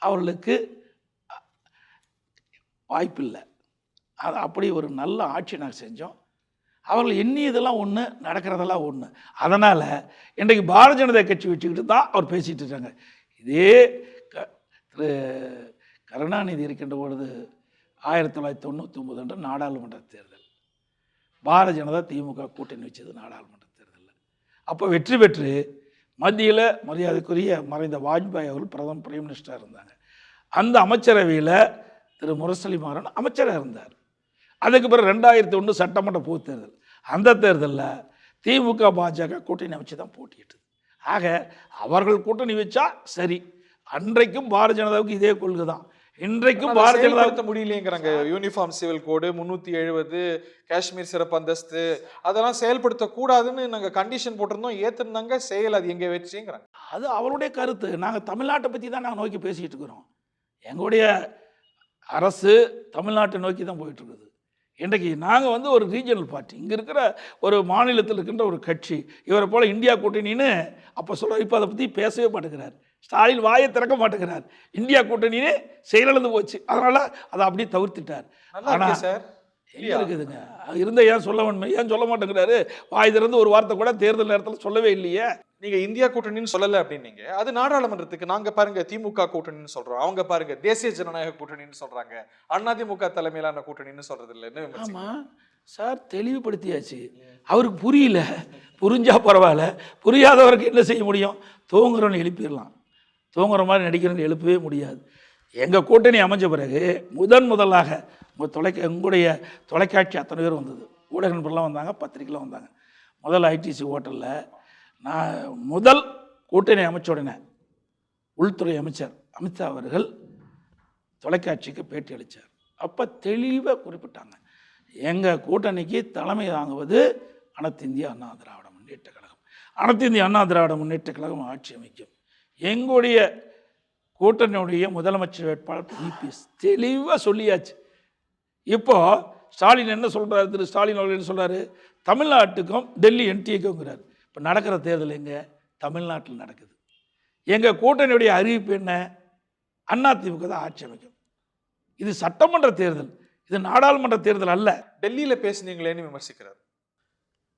அவர்களுக்கு வாய்ப்பில்லை. அது அப்படி ஒரு நல்ல ஆட்சி நாங்கள் செஞ்சோம். அவர்கள் எண்ணியதெல்லாம் ஒன்று, நடக்கிறதெல்லாம் ஒன்று. அதனால் இன்றைக்கு பாரதிய ஜனதா கட்சி வச்சுக்கிட்டு தான் அவர் பேசிகிட்டு இருக்காங்க. இதே திரு கருணாநிதி இருக்கின்ற பொழுது 1999 அன்று நாடாளுமன்ற தேர்தல், பாரதிய ஜனதா திமுக கூட்டணி வச்சது நாடாளுமன்ற தேர்தலில். அப்போ வெற்றி பெற்று மத்தியில் மரியாதைக்குரிய மறைந்த வாஜ்பாய் அவர்கள் பிரைம் மினிஸ்டராக இருந்தாங்க. அந்த அமைச்சரவையில் திரு முரசொலி மாறன் அமைச்சராக இருந்தார். அதுக்கு பிறகு 2001 சட்டமன்ற பொது தேர்தல், அந்த தேர்தலில் திமுக பாஜக கூட்டணி அமைச்சு தான் போட்டியிட்டது. ஆக அவர்கள் கூட்டணி வச்சா சரி. அன்றைக்கும் பாரதிய ஜனதாவுக்கு இதே கொள்கை தான், இன்றைக்கும் பாரதிய ஜனதா முடியலைங்கிறாங்க. யூனிஃபார்ம் சிவில் கோடு 370, காஷ்மீர் சிறப்பு அந்தஸ்து, அதெல்லாம் செயல்படுத்தக்கூடாதுன்னு நாங்கள் கண்டிஷன் போட்டிருந்தோம், ஏற்றுனாங்க, செயல் அது எங்கே வச்சுங்கிறாங்க. அது அவருடைய கருத்து. நாங்கள் தமிழ்நாட்டை பற்றி தான் நாங்கள் நோக்கி பேசிகிட்டு இருக்கிறோம். எங்களுடைய அரசு தமிழ்நாட்டை நோக்கி தான் போயிட்டுருக்குது. இன்றைக்கு நாங்கள் வந்து ஒரு ரீஜனல் பார்ட்டி, இங்கே இருக்கிற ஒரு மாநிலத்தில் இருக்கின்ற ஒரு கட்சி, இவரை போல் இந்தியா கூட்டணின்னு அப்போ சொல்ல, இப்போ அதை பற்றி பேசவே மாட்டேங்கிறார். ஸ்டாலின் வாயை திறக்க மாட்டேங்கிறார். இந்தியா கூட்டணின்னு செயலிழந்து போச்சு, அதனால் அதை அப்படியே தவிர்த்துட்டார். ஆனால் சார் எங்கே இருக்குதுங்க இருந்த ஏன் சொல்ல வேணுமே, ஏன் சொல்ல மாட்டேங்கிறாரு? வாய் திறந்து ஒரு வார்த்தை கூட தேர்தல் நேரத்தில் சொல்லவே இல்லையே. நீங்கள் இந்தியா கூட்டணின்னு சொல்லலை அப்படின்னீங்க, அது நாடாளுமன்றத்துக்கு நாங்கள் பாருங்க திமுக கூட்டணின்னு சொல்கிறோம், அவங்க பாருங்க தேசிய ஜனநாயக கூட்டணின்னு சொல்கிறாங்க, அதிமுக தலைமையிலான கூட்டணின்னு சொல்கிறது இல்லைன்னு. ஆமாம் சார், தெளிவுபடுத்தியாச்சு. அவருக்கு புரியல, புரிஞ்சா பரவாயில்ல, புரியாதவருக்கு என்ன செய்ய முடியும்? தூங்குறவனை எழுப்பிடலாம், தூங்குற மாதிரி நடிக்கிறவனை எழுப்பவே முடியாது. எங்கள் கூட்டணி அமைஞ்ச பிறகு முதலாக உங்களுடைய தொலைக்காட்சி அத்தனை பேர் வந்தது, ஊடக நண்பர்லாம் வந்தாங்க, பத்திரிக்கைலாம் வந்தாங்க. முதல் ஐடிசி ஹோட்டலில் நான் முதல் கூட்டணி அமைச்ச உடனே உள்துறை அமைச்சர் அமித்ஷா அவர்கள் தொலைக்காட்சிக்கு பேட்டி அளித்தார். அப்போ தெளிவாக குறிப்பிட்டாங்க, எங்கள் கூட்டணிக்கு தலைமை தாங்குவது அனைத்து இந்திய அண்ணா திராவிட முன்னேற்ற கழகம். அனைத்து இந்திய அண்ணா திராவிட முன்னேற்ற கழகம் ஆட்சி அமைக்கும். எங்களுடைய கூட்டணியுடைய முதலமைச்சர் வேட்பாளர் இபிஎஸ் தெளிவாக சொல்லியாச்சு. இப்போ ஸ்டாலின் என்ன சொல்கிறார், திரு ஸ்டாலின் அவர்கள் என்ன சொல்கிறாரு, தமிழ்நாட்டுக்கும் டெல்லி என்டிஏக்குங்கிறார். இப்போ நடக்கிற தேர்தல் எங்கே? தமிழ்நாட்டில் நடக்குது. எங்கள் கூட்டணியுடைய அறிவிப்பு என்ன? அதிமுக தான் ஆட்சி அமைக்கும். இது சட்டமன்ற தேர்தல், இது நாடாளுமன்ற தேர்தல் அல்ல. டெல்லியில் பேசுனீங்களேன்னு விமர்சிக்கிறார்.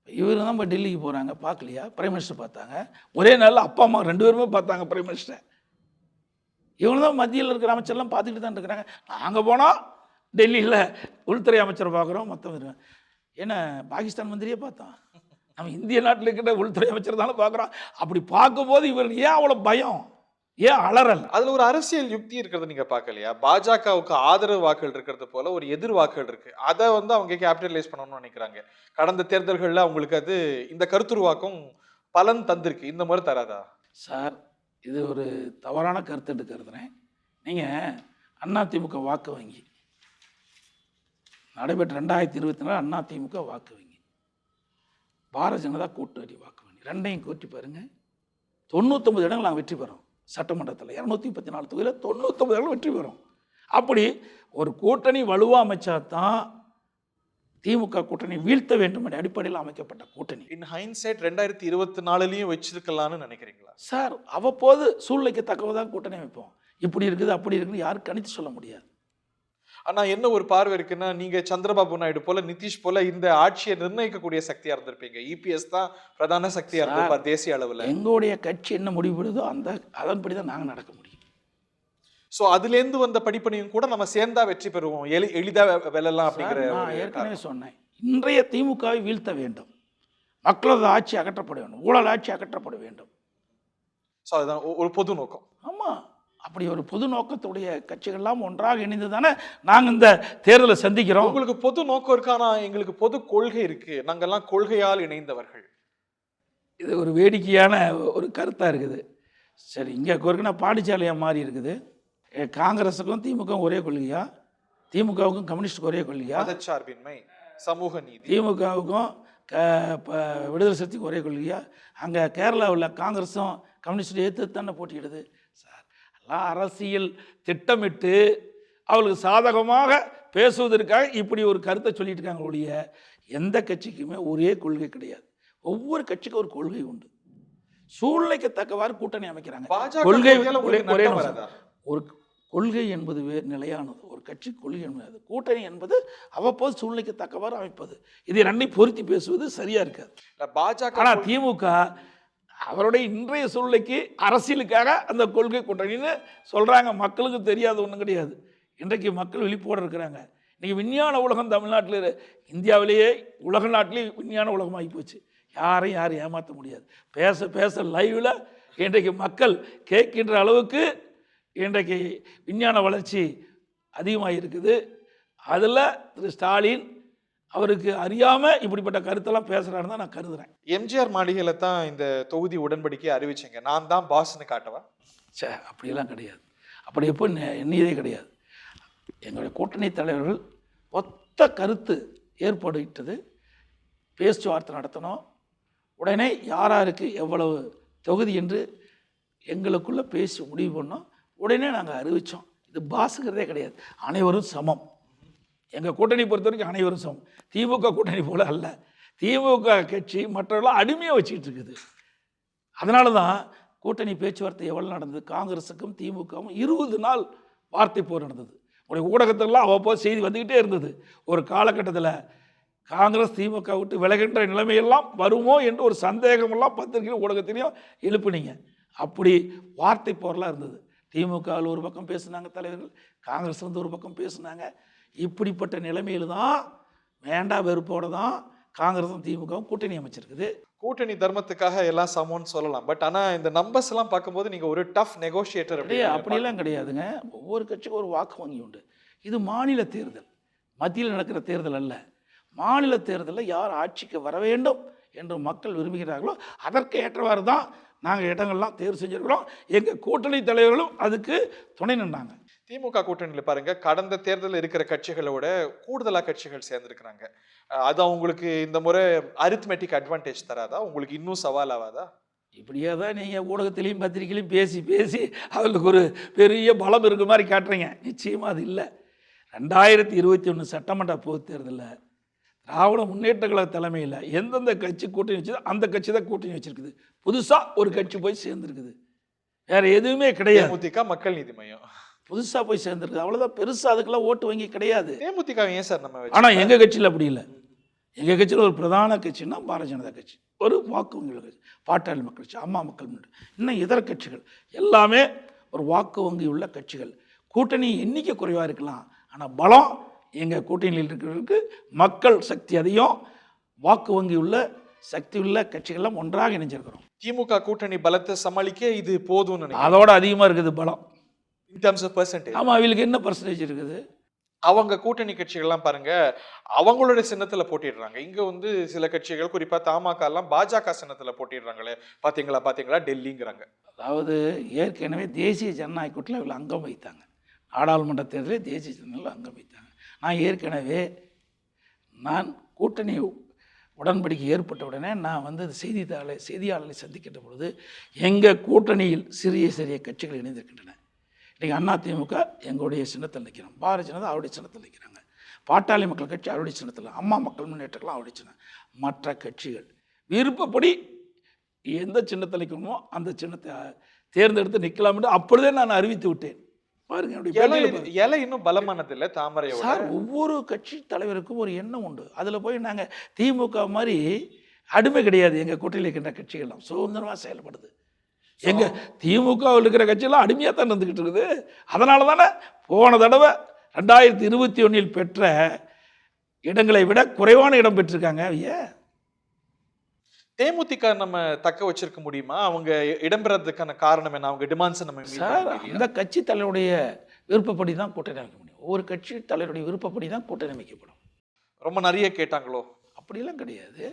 இவர் தான் இப்போ டெல்லிக்கு போகிறாங்க, பார்க்கலையா? பிரைம் மினிஸ்டர் பார்த்தாங்க, ஒரே நாளில் அப்பா அம்மா 2 பேருமே பார்த்தாங்க பிரைம் மினிஸ்டர். இவங்க தான் மத்தியில் இருக்கிற அமைச்சர்லாம் பார்த்துக்கிட்டு தான் இருக்கிறாங்க. நாங்கள் போனால் டெல்லியில் உள்துறை அமைச்சரை பார்க்குறோம், மொத்தம் ஏன்னா பாகிஸ்தான் மந்திரியே பார்த்தோம், நம்ம இந்திய நாட்டில் இருக்கிற உள்துறை அமைச்சர் தானே பார்க்குறோம். அப்படி பார்க்கும்போது இவர் ஏன் அவ்வளோ பயம், ஏன் அலறல்? அதுல ஒரு அரசியல் யுக்தி இருக்கிறது நீங்க பார்க்கலையா? பாஜகவுக்கு ஆதரவு வாக்குகள் இருக்கிறது போல ஒரு எதிர் வாக்குகள் இருக்கு. அதை வந்து அவங்க கேபிட்டலைஸ் பண்ணணும்னு நினைக்கிறாங்க. கடந்த தேர்தல்களில் அவங்களுக்கு அது இந்த கருத்துருவாக்கம் பலன் தந்திருக்கு. இந்த மாதிரி தராதா சார்? இது ஒரு தவறான கருத்து எடுக்கிறதுனேன். நீங்கள் அதிமுக வாக்கு வங்கி நடைபெற்ற 2024 அதிமுக வாக்கு வங்கி, பாரதிய ஜனதா கூட்டணி வாக்கு வங்கி, ரெண்டையும் கூட்டி பாருங்க. 99 இடங்கள் நாங்கள் வெற்றி பெறோம். சட்டமன்றத்தில் 234 தொகுதியில் 99 இடங்கள் வெற்றி பெறும். அப்படி ஒரு கூட்டணி வலுவாக அமைச்சா தான் திமுக கூட்டணி வீழ்த்த வேண்டும் என்ற அடிப்படையில் அமைக்கப்பட்ட கூட்டணி. இன் ஹைண்ட்சைட் 2024 வச்சிருக்கலாம்னு நினைக்கிறீங்களா சார்? அவ்வப்போது சூழ்நிலைக்கு தக்கவதான் கூட்டணி அமைப்போம். இப்படி இருக்குது அப்படி இருக்குன்னு யாரும் கணித்து சொல்ல முடியாது. ஆனா என்ன ஒரு பார்வை இருக்குன்னா, நீங்க சந்திரபாபு நாயுடு போல, நிதிஷ் போல இந்த ஆட்சியை நிர்ணயிக்கக்கூடிய சக்தியா இருந்திருப்பீங்க. இபிஎஸ் தான் பிரதான சக்தியா இருந்திருப்பார் தேசிய அளவுல. எங்களுடைய கட்சி என்ன முடிவுடுதோ அதன்படி தான் நாங்கள் நடக்க முடியும். ஸோ அதுலேருந்து வந்த படிப்பனையும் கூட நம்ம சேர்ந்தா வெற்றி பெறுவோம், எளிதா வெல்லலாம் அப்படிங்கிற. நான் ஏற்கனவே சொன்னேன், இன்றைய திமுகவை வீழ்த்த வேண்டும், மக்களது ஆட்சி அகற்றப்பட வேண்டும், ஊழல் ஆட்சி அகற்றப்பட வேண்டும். ஸோ அதுதான் ஒரு பொது நோக்கம். ஆமாம், அப்படி ஒரு பொது நோக்கத்துடைய கட்சிகள்லாம் ஒன்றாக இணைந்து தானே நாங்கள் இந்த தேர்தலை சந்திக்கிறோம். உங்களுக்கு பொது நோக்கம் இருக்கு, ஆனால் எங்களுக்கு பொது கொள்கை இருக்கு, நாங்கள்லாம் கொள்கையால் இணைந்தவர்கள். இது ஒரு வேடிக்கையான ஒரு கருத்தாக இருக்குது. சரி, இங்கே கொருக்குன்னா பாண்டிச்சாலையாக மாறி இருக்குது. காங்கிரஸுக்கும் திமுகவும் ஒரே கொள்கையா? திமுகவுக்கும் கம்யூனிஸ்டுக்கும் ஒரே கொள்கையா? மதச்சார்பின்மை, சமூக நீதி. திமுகவுக்கும் விடுதலை சிறுத்தைக்கும் ஒரே கொள்கையா? அங்கே கேரளாவில் காங்கிரஸும் கம்யூனிஸ்டும் ஏற்று தானே போட்டியிடுது. சார், எல்லாம் அரசியல் திட்டமிட்டு அவளுக்கு சாதகமாக பேசுவதற்காக இப்படி ஒரு கருத்தை சொல்லிட்டு இருக்காங்க ஒழிய எந்த கட்சிக்குமே ஒரே கொள்கை கிடையாது. ஒவ்வொரு கட்சிக்கும் ஒரு கொள்கை உண்டு. சூழ்நிலைக்கு தக்கவாறு கூட்டணி அமைக்கிறாங்க. கொள்கை ஒரு கொள்கை என்பது நிலையானது, ஒரு கட்சி கொள்கை என்பது. கூட்டணி என்பது அவ்வப்போது சூழ்நிலைக்கு தக்கவாறு அமைப்பது. இதை ரெண்டையும் பொருத்தி பேசுவது சரியா இருக்காது. பாஜக ஆனால் திமுக அவருடைய இன்றைய சூழ்நிலைக்கு அரசியலுக்காக அந்த கொள்கை கூட்டணின்னு சொல்றாங்க. மக்களுக்கு தெரியாத ஒன்றும் கிடையாது. இன்றைக்கு மக்கள் விழிப்போடு இருக்கிறாங்க. இன்னைக்கு விஞ்ஞான உலகம் தமிழ்நாட்டில், இந்தியாவிலேயே உலக நாட்டிலே விஞ்ஞான உலகமாகி போச்சு. யாரும் ஏமாற்ற முடியாது. பேச பேச லைவில் இன்றைக்கு மக்கள் கேட்கின்ற அளவுக்கு இன்றைக்கு விஞ்ஞான வளர்ச்சி அதிகமாக இருக்குது. அதில் திரு ஸ்டாலின் அவருக்கு அறியாமல் இப்படிப்பட்ட கருத்தெல்லாம் பேசுகிறாருன்னு தான் நான் கருதுகிறேன். எம்ஜிஆர் மாளிகையில் தான் இந்த தொகுதி உடன்படிக்கையை அறிவிச்சேங்க, நான் தான் பாஸ்ன்னு காட்டவா? அப்படியெல்லாம் கிடையாது. அப்படி எப்போ எண்ணியதே கிடையாது. எங்களுடைய கூட்டணி தலைவர்கள் ஒத்த கருத்து ஏற்படுத்தது, பேச்சுவார்த்தை நடத்தணும். உடனே யாருக்கு எவ்வளவு தொகுதி என்று எங்களுக்குள்ளே பேசி முடிவு பண்ணோம். உடனே நாங்கள் அறிவித்தோம். இது பாசுங்கிறதே கிடையாது, அனைவரும் சமம். எங்கள் கூட்டணி பொறுத்த வரைக்கும் அனைவரும் சமம். திமுக கூட்டணி போல அல்ல. திமுக கட்சி மற்றவர்களாம் அடிமையாக வச்சுக்கிட்டு இருக்குது. அதனால தான் கூட்டணி பேச்சுவார்த்தை எவ்வளோ நடந்தது? காங்கிரஸுக்கும் திமுகவும் 20 நாள் வார்த்தை போர் நடந்தது. உடைய ஊடகத்திலலாம் அவ்வப்போது செய்தி வந்துக்கிட்டே இருந்தது. ஒரு காலகட்டத்தில் காங்கிரஸ் திமுக விட்டு விலகின்ற நிலைமையெல்லாம் வருமோ என்று ஒரு சந்தேகமெல்லாம் பத்திரிகை ஊடகத்திலையும் எழுப்புனீங்க. அப்படி வார்த்தை போரெலாம் இருந்தது. திமுகவில் ஒரு பக்கம் பேசுனாங்க தலைவர்கள், காங்கிரஸ் வந்து ஒரு பக்கம் பேசுனாங்க. இப்படிப்பட்ட நிலைமையில் தான் வேண்டா வெறுப்போடு தான் காங்கிரஸும் திமுகவும் கூட்டணி அமைச்சிருக்குது. கூட்டணி தர்மத்துக்காக எல்லாம் சமம்னு சொல்லலாம். பட் ஆனால் இந்த நம்பர்ஸ் எல்லாம் பார்க்கும்போது நீங்கள் ஒரு டஃப் நெகோஷியேட்டர் அப்படிலாம் கிடையாதுங்க. ஒவ்வொரு கட்சிக்கும் ஒரு வாக்கு வங்கி உண்டு. இது மாநில தேர்தல், மத்தியில் நடக்கிற தேர்தல் அல்ல. மாநில தேர்தலில் யார் ஆட்சிக்கு வர வேண்டும் என்று மக்கள் விரும்புகிறார்களோ அதற்கு ஏற்றவாறு தான் நாங்கள் இடங்கள்லாம் தேர்வு செஞ்சுருக்கிறோம். எங்கள் கூட்டணி தலைவர்களும் அதுக்கு துணை நின்றாங்க. திமுக கூட்டணியில பாருங்க, கடந்த தேர்தல்ல இருக்கிற கட்சிகளோட கூடுதலா கட்சிகள் சேர்ந்திருக்கிறாங்க. அது அவங்களுக்கு இந்த முறை அரித்மெட்டிக் அட்வான்டேஜ் தராதா? உங்களுக்கு இன்னும் சவால் ஆவாதா? இப்படியே தான் நீங்கள் ஊடகத்திலையும் பத்திரிகையிலையும் பேசி பேசி அவங்களுக்கு ஒரு பெரிய பலம் இருக்க மாதிரி காட்டுறீங்க. நிச்சயமாக அது இல்லை. 2021 சட்டமன்ற பொதுத் தேர்தலில் திராவிட முன்னேற்ற கழக தலைமையில் எந்தெந்த கட்சி கூட்டணி வச்சதோ அந்த கட்சி தான் கூட்டணி வச்சிருக்குது. புதுசாக ஒரு கட்சி போய் சேர்ந்துருக்குது. வேற எதுவுமே கிடையாது. தேமுதிக, மக்கள் நீதி மய்யம். புதுசாக போய் சேர்ந்துருக்குது. அவ்வளோதான். பெருசாக அதுக்கெல்லாம் ஓட்டு வங்கி கிடையாது. தேமுதிக ஏன் சார் நம்ம ஆனால் எங்கள் கட்சியில் அப்படி இல்லை. எங்கள் கட்சியில் ஒரு பிரதான கட்சின்னா பாரதிய ஜனதா கட்சி, ஒரு வாக்கு வங்கி உள்ள கட்சி, பாட்டாளி மக்கள் கட்சி, அம்மா மக்கள் முன்னேற்ற, இன்னும் இதர கட்சிகள் எல்லாமே ஒரு வாக்கு வங்கி உள்ள கட்சிகள். கூட்டணி எண்ணிக்கை குறைவாக இருக்கலாம், ஆனால் பலம் எங்கள் கூட்டணியில் இருக்கிறவர்களுக்கு மக்கள் சக்தி அதிகம், வாக்கு வங்கி உள்ள சக்தி உள்ள கட்சிகள்லாம் ஒன்றாக இணைஞ்சிருக்கிறோம். திமுக கூட்டணி பலத்தை சமாளிக்க இது போதும்னு நினைக்கிறேன். அதோட அதிகமாக இருக்குது பலம். In terms of percentage. ஆமாம், அவங்களுக்கு என்ன பர்சன்டேஜ் இருக்குது? அவங்க கூட்டணி கட்சிகள்லாம் பாருங்க, அவங்களோட சின்னத்துல போட்டிடுறாங்க. இங்க வந்து சில கட்சிகள், குறிப்பா தமாக எல்லாம் பாஜக சின்னத்துல போட்டிடுறாங்களே, பாத்தீங்களா பாத்தீங்களா டெல்லிங்கிறாங்க. அதாவது ஏற்கனவே தேசிய ஜனநாயக கூட்டத்தில் இவர்கள் அங்கம் வைத்தாங்க. நாடாளுமன்ற தேர்தலில் தேசிய ஜனநாயக அங்கம் வைத்தாங்க. நான் ஏற்கனவே கூட்டணி உடன்படிக்கை ஏற்பட்ட உடனே நான் வந்து செய்தியாளர்களை சந்திக்கின்ற பொழுது எங்கள் கூட்டணியில் சிறிய சிறிய கட்சிகள் இணைந்திருக்கின்றன. இன்றைக்கி அதிமுக எங்களுடைய சின்னத்தில் நிற்கிறோம், பாரதிய ஜனதா அவருடைய சின்னத்தில் நிற்கிறாங்க, பாட்டாளி மக்கள் கட்சி அவருடைய சின்னத்தில், அம்மா மக்கள் முன்னேற்றலாம் அவருடைய சின்னம். மற்ற கட்சிகள் விருப்பப்படி எந்த சின்னத்தில் நிற்கணுமோ அந்த சின்னத்தை தேர்ந்தெடுத்து நிற்கலாம் என்று அப்பொழுதே நான் அறிவித்து விட்டேன். பாருங்க, இலை இன்னும் பலமானது இல்லை தாமரையோட. சார், ஒவ்வொரு கட்சி தலைவருக்கும் ஒரு எண்ணம் உண்டு. அதில் போய் நாங்கள் திமுக மாதிரி அடிமை கிடையாது. எங்கள் கூட்டணியில் இருக்கின்ற கட்சிகள்லாம் சுதந்திரமாக செயல்படுது. எங்கள் திமுகவில் இருக்கிற கட்சியெல்லாம் அடிமையாக தான் இருந்துக்கிட்டு இருக்குது. அதனால தானே போன தடவை 2021 பெற்ற இடங்களை விட குறைவான இடம் பெற்றிருக்காங்க. ஏன் தேமுதிக நம்ம தக்க வச்சிருக்க முடியுமா? அவங்க இடம்பெறதுக்கான காரணம் என்ன? அவங்க டிமாண்ட்ஸ் நம்ம சார், அந்த கட்சி தலைவருடைய விருப்பப்படி தான் கூட்டணி அமைக்க முடியும். ஒவ்வொரு கட்சி தலைவருடைய விருப்பப்படி தான் கூட்டணி அமைக்கப்படும். ரொம்ப நிறைய கேட்டாங்களோ? அப்படிலாம் கிடையாது.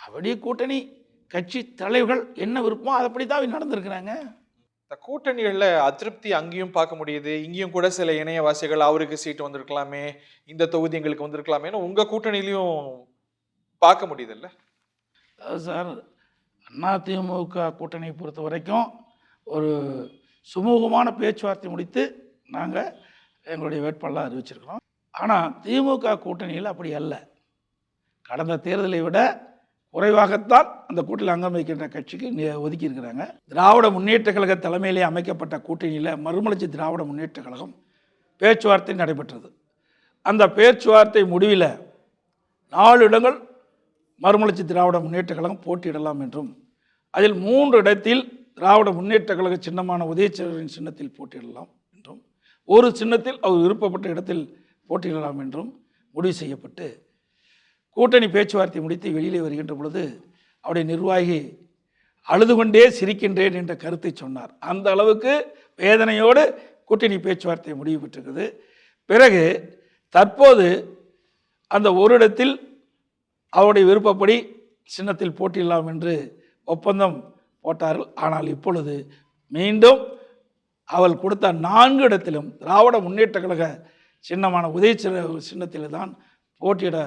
அப்படியே கூட்டணி கட்சி தலைவர்கள் என்ன விருப்பமோ அதைப்படி தான் நடந்திருக்கிறாங்க. இந்த கூட்டணிகளில் அதிருப்தி அங்கேயும் பார்க்க முடியுது. இங்கேயும் கூட சில இணையவாசிகள் அவருக்கு சீட்டு வந்திருக்கலாமே, இந்த தொகுதி எங்களுக்கு வந்திருக்கலாமேன்னு உங்கள் கூட்டணியிலையும் பார்க்க முடியுதுல்ல சார்? அதிமுக கூட்டணியை பொறுத்த வரைக்கும் ஒரு சுமூகமான பேச்சுவார்த்தை முடித்து நாங்கள் எங்களுடைய வேட்பாளர் அறிவிச்சிருக்கிறோம். ஆனால் திமுக கூட்டணியில் அப்படி அல்ல. கடந்த தேர்தலை விட குறைவாகத்தான் அந்த கூட்டணியில் அங்கம் வைக்கின்ற கட்சிக்கு ஒதுக்கி இருக்கிறாங்க. திராவிட முன்னேற்ற கழக தலைமையிலே அமைக்கப்பட்ட கூட்டணியில் மறுமலர்ச்சி திராவிட முன்னேற்ற கழகம் பேச்சுவார்த்தை நடைபெற்றது. அந்த பேச்சுவார்த்தை முடிவில் 4 இடங்கள் மறுமலர்ச்சி திராவிட முன்னேற்ற கழகம் போட்டியிடலாம் என்றும், அதில் 3 இடத்தில் திராவிட முன்னேற்ற கழக சின்னமான உதயசூரியன் சின்னத்தில் போட்டியிடலாம் என்றும், ஒரு சின்னத்தில் அவர் விருப்பப்பட்ட இடத்தில் போட்டியிடலாம் என்றும் முடிவு செய்யப்பட்டு கூட்டணி பேச்சுவார்த்தை முடித்து வெளியிலே வருகின்ற பொழுது அவருடைய நிர்வாகி அழுது கொண்டே சிரிக்கின்றேன் என்ற கருத்தை சொன்னார். அந்த அளவுக்கு வேதனையோடு கூட்டணி பேச்சுவார்த்தை முடிவு பெற்றிருக்குது. பிறகு தற்போது அந்த ஒரு இடத்தில் அவருடைய விருப்பப்படி சின்னத்தில் போட்டியிடலாம் என்று ஒப்பந்தம் போட்டார்கள். ஆனால் இப்பொழுது மீண்டும் அவள் கொடுத்த 4 இடத்திலும் திராவிட முன்னேற்ற கழக சின்னமான சின்னத்தில் தான் போட்டியிட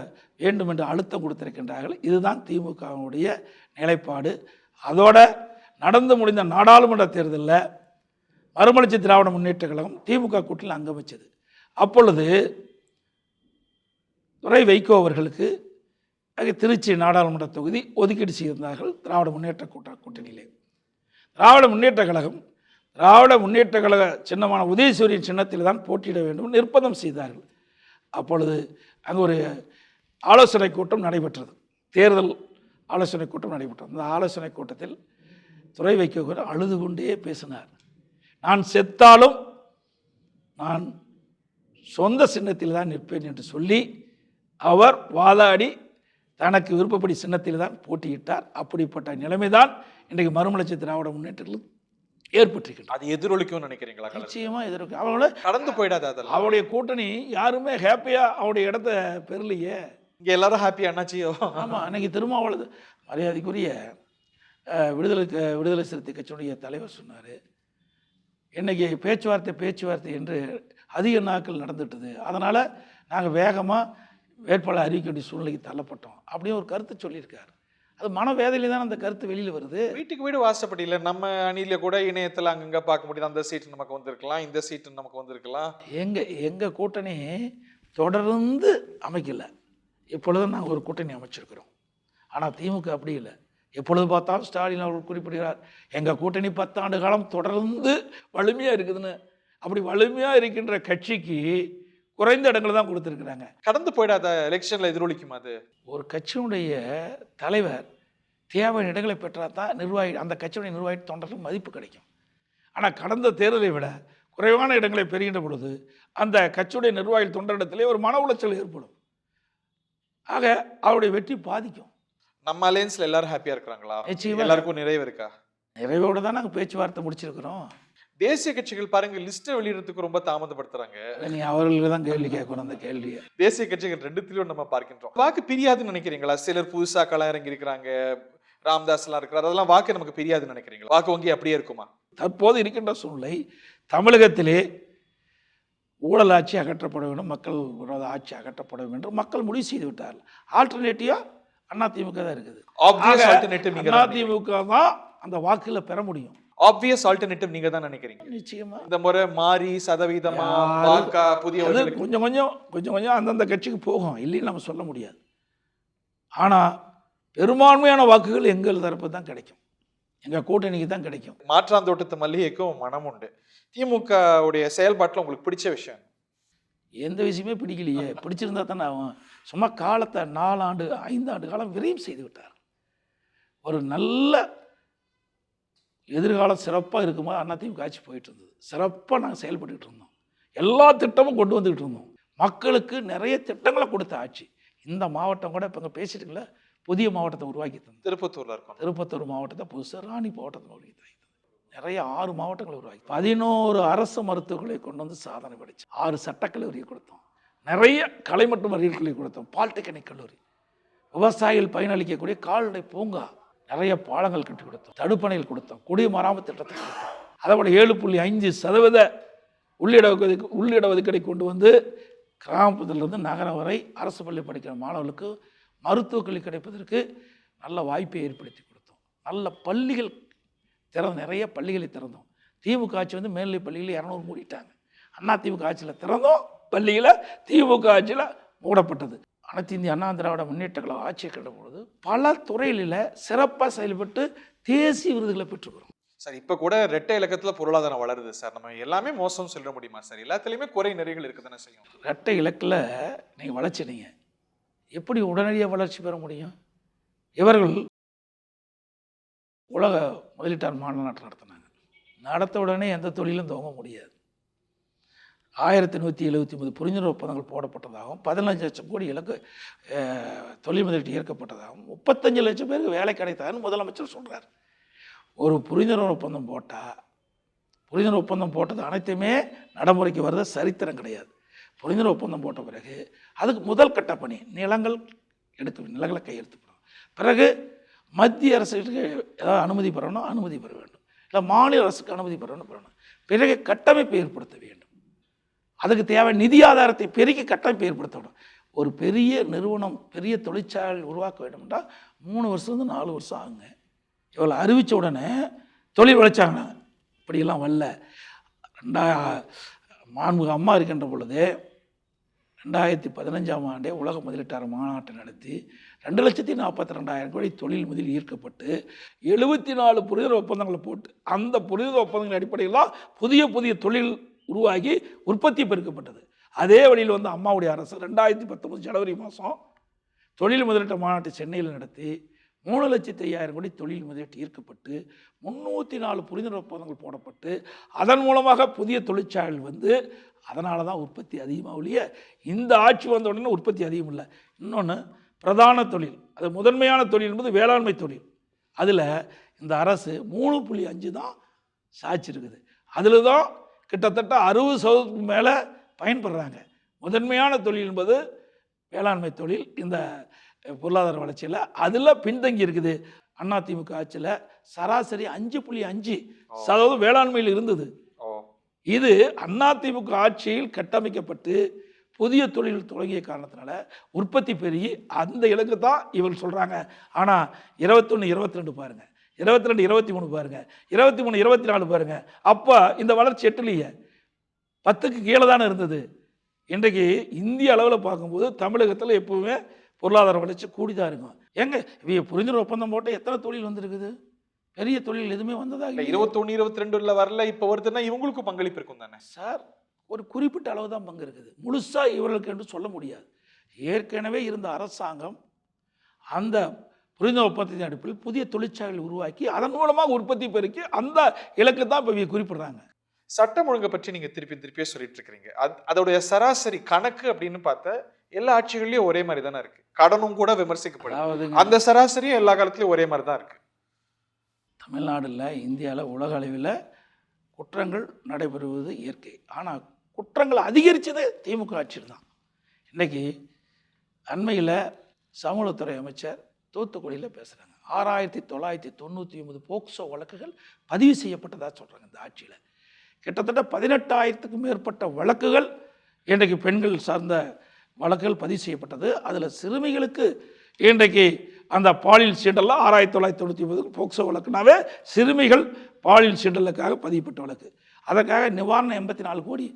வேண்டும் என்று அழுத்தம் கொடுத்திருக்கின்றார்கள். இதுதான் திமுகவுடைய நிலைப்பாடு. அதோட நடந்து முடிந்த நாடாளுமன்ற தேர்தலில் மறுமலர்ச்சி திராவிட முன்னேற்ற கழகம் திமுக கூட்டணியில் அங்கம் வச்சது. அப்பொழுது துரை வைகோ அவர்களுக்கு திருச்சி நாடாளுமன்ற தொகுதி ஒதுக்கீடு செய்திருந்தார்கள் திராவிட முன்னேற்ற கூட்டணியிலே. திராவிட முன்னேற்ற கழக சின்னமான உதயசூரியன் சின்னத்தில் தான் போட்டியிட வேண்டும் நிர்பந்தம் செய்தார்கள். அப்பொழுது அங்கே ஒரு ஆலோசனை கூட்டம் நடைபெற்றது, தேர்தல் ஆலோசனை கூட்டம் நடைபெற்றது. அந்த ஆலோசனை கூட்டத்தில் துரை வைகோ அழுது கொண்டே பேசினார். நான் செத்தாலும் நான் சொந்த சின்னத்தில் தான் நிற்பேன் என்று சொல்லி அவர் வாதாடி தனக்கு விருப்பப்படி சின்னத்தில் தான் போட்டியிட்டார். அப்படிப்பட்ட நிலைமைதான் இன்றைக்கு மறுமலர்ச்சி திராவிட முன்னேற்றத்தில் ஏற்பட்டிருக்கிறது. அது எதிரொலிக்கும் நினைக்கிறீங்களா? நிச்சயமாக எதிரொலிக்கும். அவங்கள கடந்து போயிடாது. அதெல்லாம் அவருடைய கூட்டணி யாருமே ஹாப்பியாக அவருடைய இடத்த பெறலையே. இங்கே எல்லாரும் ஹாப்பி அண்ணாச்சியோ. ஆமாம், அன்றைக்கி திருமாவளவன் மரியாதைக்குரிய விடுதலை சிறுத்தை கட்சியுடைய தலைவர் சொன்னார், இன்றைக்கி பேச்சுவார்த்தை என்று அதிக நாட்கள் நடந்துட்டுது. அதனால் நாங்கள் வேகமாக வேட்பாளர் அறிவிக்க வேண்டிய சூழ்நிலைக்கு தள்ளப்பட்டோம் அப்படின்னு ஒரு கருத்து சொல்லியிருக்காரு. அது மனவேதனையில தான் அந்த கருத்து வெளியில் வருது. வீட்டுக்கு வீடு வாசப்படியில நம்ம அணியில கூட இணையத்தில் அங்கங்க பார்க்க முடியுது. அந்த சீட்டு நமக்கு வந்திருக்கலாம், இந்த சீட்டு நமக்கு வந்திருக்கலாம். எங்கள் கூட்டணி தொடர்ந்து அமைக்கல. எப்பொழுதும் நாங்கள் ஒரு கூட்டணி அமைச்சிருக்கிறோம். ஆனால் திமுக அப்படி இல்லை. எப்பொழுது பார்த்தாலும் ஸ்டாலின் அவர்கள் குறிப்பிடுகிறார், எங்கள் கூட்டணி 10 ஆண்டு காலம் தொடர்ந்து வலிமையாக இருக்குதுன்னு. அப்படி வலிமையாக இருக்கின்ற கட்சிக்கு குறைந்த இடங்களை தான் கொடுத்துருக்குறாங்க. கடந்து போயிடாத எலெக்ஷன்ல எதிரொலிக்கும் அது. ஒரு கட்சியினுடைய தலைவர் தேவையான இடங்களை பெற்றால் தான் அந்த கட்சியுடைய நிர்வாகி தொண்டர்கள் மதிப்பு கிடைக்கும். ஆனால் கடந்த தேர்தலை விட குறைவான இடங்களை பெறுகின்ற பொழுது அந்த கட்சியுடைய நிர்வாகிகள் தொண்டரிடத்திலே ஒரு மன உளைச்சல் ஏற்படும். ஆக அவருடைய வெற்றி பாதிக்கும். நம்ம அலையன்ஸ்ல எல்லாரும் ஹாப்பியா இருக்கிறாங்களா? நிச்சயமா எல்லாருக்கும் நிறைவு இருக்கா? நிறைவோடு தான் நாங்கள் பேச்சுவார்த்தை முடிச்சிருக்கிறோம். தேசிய கட்சிகள் பாருங்க லிஸ்ட்டை வெளியிடறதுக்கு ரொம்ப தாமதப்படுத்துறாங்க. நீ அவர்களுக்கு தான் கேள்வி கேட்கணும். அந்த கேள்வியை தேசிய கட்சிகள் ரெண்டுத்திலும் நம்ம பார்க்கின்றோம். வாக்கு பிரியாதுன்னு நினைக்கிறீங்களா? சிலர் புதுசா களம் இறங்கி இருக்கிறாங்க, ராம்தாஸ் எல்லாம் இருக்கிறார், அதெல்லாம் வாக்கு நமக்கு பிரியாதுன்னு நினைக்கிறீங்களா? வாக்கு வங்கி அப்படியே இருக்குமா? தற்போது இருக்கின்ற சூழ்நிலை தமிழகத்திலே ஊழல் ஆட்சி அகற்றப்பட வேண்டும், மக்கள் விரோத ஆட்சி அகற்றப்பட வேண்டும் என்று மக்கள் முடிவு செய்து விட்டார்கள். ஆல்டர்னேட்டிவா அதிமுக தான் இருக்குது. அதிமுக தான் அந்த வாக்குல பெற முடியும். ஆப்வியஸ் ஆல்டர்னேட்டிவ் நீங்க தான் நினைக்கிறீங்க. நிச்சயமா இந்த முறை மாறி சதவீதமா வாக்கா புதிய கொஞ்சம் கொஞ்சம் அந்தந்த கட்சிக்கு போகும், இல்லைன்னு நம்ம சொல்ல முடியாது. ஆனா பெரும்பான்மையான வாக்குகள் எங்கள் தரப்பு தான் கிடைக்கும், எங்க கூட்டணிக்கு தான் கிடைக்கும். மாற்றாந்தோட்டத்து மல்லிகைக்கும் மனம் உண்டு. திமுக உடைய செயல்பாட்டில் உங்களுக்கு பிடிச்ச விஷயம்? எந்த விஷயமே பிடிக்கலையே. பிடிச்சிருந்தா தானே அவன் சும்மா காலத்தை 4 ஆண்டு 5 ஆண்டு காலம் விரைவு செய்து விட்டார். ஒரு நல்ல எதிர்காலம் சிறப்பாக இருக்கும்போது அதிமுக ஆட்சி போயிட்டு இருந்தது. சிறப்பாக நாங்கள் செயல்பட்டுக்கிட்டு இருந்தோம். எல்லா திட்டமும் கொண்டு வந்துக்கிட்டு இருந்தோம். மக்களுக்கு நிறைய திட்டங்களை கொடுத்த ஆட்சி. இந்த மாவட்டம் கூட இப்போ பேசிட்டுங்கள புதிய மாவட்டத்தை உருவாக்கி தந்தோம். திருப்பத்தூரில் இருக்கும். திருப்பத்தூர் மாவட்டத்தை புதுசாக ராணி மாவட்டத்தை உருவாக்கி தந்தோம். நிறைய 6 மாவட்டங்களை உருவாக்கி 11 அரசு மருத்துவர்களை கொண்டு வந்து சாதனை படிச்சு 6 சட்டக்கல்லூரியை கொடுத்தோம். நிறைய கலை மற்றும் அறிவியல் கல்லூரி கொடுத்தோம். பாலிடெக்னிக் கல்லூரி, விவசாயிகள் பயனளிக்கக்கூடிய கால்நடை பூங்கா, நிறைய பாலங்கள் கட்டி கொடுத்தோம். தடுப்பணைகள் கொடுத்தோம். குடிமராமத்து திட்டத்தை கொடுத்தோம். அதை விட 7.5% உள்ளிட ஒதுக்கீடை கொண்டு வந்து கிராமத்திலிருந்து நகரம் வரை அரசு பள்ளி படிக்கிற மாணவர்களுக்கு மருத்துவக் கல்வி கிடைப்பதற்கு நல்ல வாய்ப்பை ஏற்படுத்தி கொடுத்தோம். நல்ல பள்ளிகள் நிறைய பள்ளிகளை திறந்தோம். திமுக ஆட்சி மேல்நிலை பள்ளிகளை 200 மூடிட்டாங்க. அதிமுக ஆட்சியில் திறந்தோம் பள்ளிகளை, திமுக ஆட்சியில் மூடப்பட்டது. அனைத்து இந்திய அண்ணா திராவிட முன்னேற்ற கழகம் ஆட்சியை கட்டும் பொழுது பல துறைகளில் சிறப்பாக செயல்பட்டு தேசிய விருதுகளை பெற்றுக்கிறோம். சார் இப்போ கூட ரெட்டை இலக்கத்தில் பொருளாதாரம் வளருது சார். நம்ம எல்லாமே மோசம் சொல்ல முடியுமா சார்? எல்லாத்துலேயுமே குறை நிறைகள் இருக்க தானே செய்யும். ரெட்டை இலக்கில் நீங்கள் வளர்ச்சினீங்க, எப்படி உடனடியாக வளர்ச்சி பெற முடியும்? இவர்கள் உலக முதலீட்டாளர் மாநாட்டை நடத்த உடனே எந்த தொழிலும் துவங்க முடியாது. 1179 புரிந்துணர்வு ஒப்பந்தங்கள் போடப்பட்டதாகவும் 15 லட்சம் கோடி இலக்கு தொழில் முதலீட்டு ஏற்கப்பட்டதாகவும் 35 லட்சம் பேருக்கு வேலை கிடைத்ததான்னு முதலமைச்சர் சொல்கிறார். ஒரு புரிந்துணர்வு ஒப்பந்தம் போட்டது அனைத்துமே நடைமுறைக்கு வர்றது சரித்திரம் கிடையாது. புரிந்துணர்வு ஒப்பந்தம் போட்ட பிறகு அதுக்கு முதல் கட்ட பணி நிலங்களை கையெழுத்துப்படும். பிறகு மத்திய அரசுக்கு ஏதாவது அனுமதி பெற வேண்டும், இல்லை மாநில அரசுக்கு அனுமதி பெறணும். பிறகு கட்டமைப்பை ஏற்படுத்த வேண்டும். அதுக்கு தேவை நிதி ஆதாரத்தை பெருக்கி கட்டமைப்பை ஏற்படுத்தணும். ஒரு பெரிய நிறுவனம், பெரிய தொழிற்சாலை உருவாக்க வேண்டும் என்றால் 3 வருஷம் 4 வருஷம் ஆகுங்க. இவ்வளோ அறிவித்த உடனே தொழில் வளர்ச்சாங்க. இப்படியெல்லாம் வரல. மாண்புமிகு அம்மா இருக்கின்ற பொழுது 2015ஆம் ஆண்டே உலக முதலீட்டாளர் மாநாட்டை நடத்தி 2,42,000 கோடி தொழில் முதலில் ஈர்க்கப்பட்டு 74 புரிந்துணர்வு ஒப்பந்தங்களை போட்டு அந்த புரிந்துணர்வு ஒப்பந்தங்களின் அடிப்படையில் தான் புதிய தொழில் உருவாகி உற்பத்தி பெருக்கப்பட்டது. அதே வழியில் அம்மாவுடைய அரசு 2019 ஜனவரி மாதம் தொழில் முதலீட்டு மாநாட்டை சென்னையில் நடத்தி 3,05,000 கோடி தொழில் முதலீட்டு ஈர்க்கப்பட்டு 304 புரிந்துணர்வு ஒப்பந்தங்கள் போடப்பட்டு அதன் மூலமாக புதிய தொழிற்சாலைகள் அதனால தான் உற்பத்தி அதிகமாக ஒழிய இந்த ஆட்சி வந்த உடனே உற்பத்தி அதிகம் இல்லை. இன்னொன்று பிரதான தொழில், அது முதன்மையான தொழில் என்பது வேளாண்மை தொழில். அதில் இந்த அரசு 3.5 தான் சாட்சி இருக்குது. அதில் தான் கிட்டத்தட்ட 60% மேலே பயன்படுறாங்க. முதன்மையான தொழில் என்பது வேளாண்மை தொழில். இந்த பொருளாதார வளர்ச்சியில் அதில் பின்தங்கி இருக்குது. அதிமுக ஆட்சியில் சராசரி 5.5% வேளாண்மையில் இருந்தது. இது அதிமுக ஆட்சியில் கட்டமைக்கப்பட்டு புதிய தொழில் தொடங்கிய காரணத்தினால உற்பத்தி பெருகி அந்த இலக்கு தான் இவங்க சொல்கிறாங்க. ஆனால் 21, 22 பாருங்கள், 22, 23 பாருங்கள், 23, 24 பாருங்கள், அப்போ இந்த வளர்ச்சி எட்டலையே, 10க்கு கீழே தானே இருந்தது. இன்றைக்கு இந்திய அளவில் பார்க்கும்போது தமிழகத்தில் எப்பவுமே பொருளாதார வளர்ச்சி கூடிதான் இருக்கும். எங்க புரிந்துணர்வு ஒப்பந்தம் போட்டு எத்தனை தொழில் வந்திருக்குது? பெரிய தொழில் எதுவுமே வந்ததா இல்லை. 21, 22 வரல, இப்போ வருதுன்னா இவங்களுக்கும் பங்களிப்பு இருக்கும் தானே சார்? ஒரு குறிப்பிட்ட அளவு தான் பங்கு இருக்குது, முழுசாக இவர்களுக்கு என்று சொல்ல முடியாது. ஏற்கனவே இருந்த அரசாங்கம் அந்த புரிந்துணர்வு ஒப்பந்தத்தின் அடிப்படையில் புதிய தொழிற்சாலைகள் உருவாக்கி அதன் மூலமாக உற்பத்தி பெருக்கி அந்த இலக்கு தான் இப்போ குறிப்பிடுறாங்க. சட்டம் ஒழுங்கை பற்றி நீங்க திருப்பியே சொல்லிட்டு இருக்கிறீங்க. அதோடைய சராசரி கணக்கு அப்படின்னு பார்த்தா எல்லா ஆட்சிகள்லயும் ஒரே மாதிரி தானே இருக்கு. கடனும் கூட விமர்சிக்கப்படுது. அந்த சராசரியும் எல்லா காலத்திலயும் ஒரே மாதிரி தான் இருக்கு. தமிழ்நாடுல, இந்தியாவில், உலக அளவில் குற்றங்கள் நடைபெறுவது இயற்கை. ஆனால் குற்றங்கள் அதிகரித்தது திமுக ஆட்சியில் தான். இன்றைக்கி அண்மையில் சமூகத்துறை அமைச்சர் தூத்துக்குடியில் பேசுகிறாங்க. 6999 போக்சோ வழக்குகள் பதிவு செய்யப்பட்டதாக சொல்கிறாங்க இந்த ஆட்சியில். கிட்டத்தட்ட 18,000க்கும் மேற்பட்ட வழக்குகள் இன்றைக்கு பெண்கள் சார்ந்த வழக்குகள் பதிவு செய்யப்பட்டது. அதில் சிறுமிகளுக்கு இன்றைக்கு அந்த பாலியல் சீண்டல்லாம் 6999 போக்சோ வழக்குனாவே சிறுமிகள் பாலியல் சீண்டலுக்காக பதிவுப்பட்ட வழக்கு. அதற்காக நிவாரணம் 84 கோடி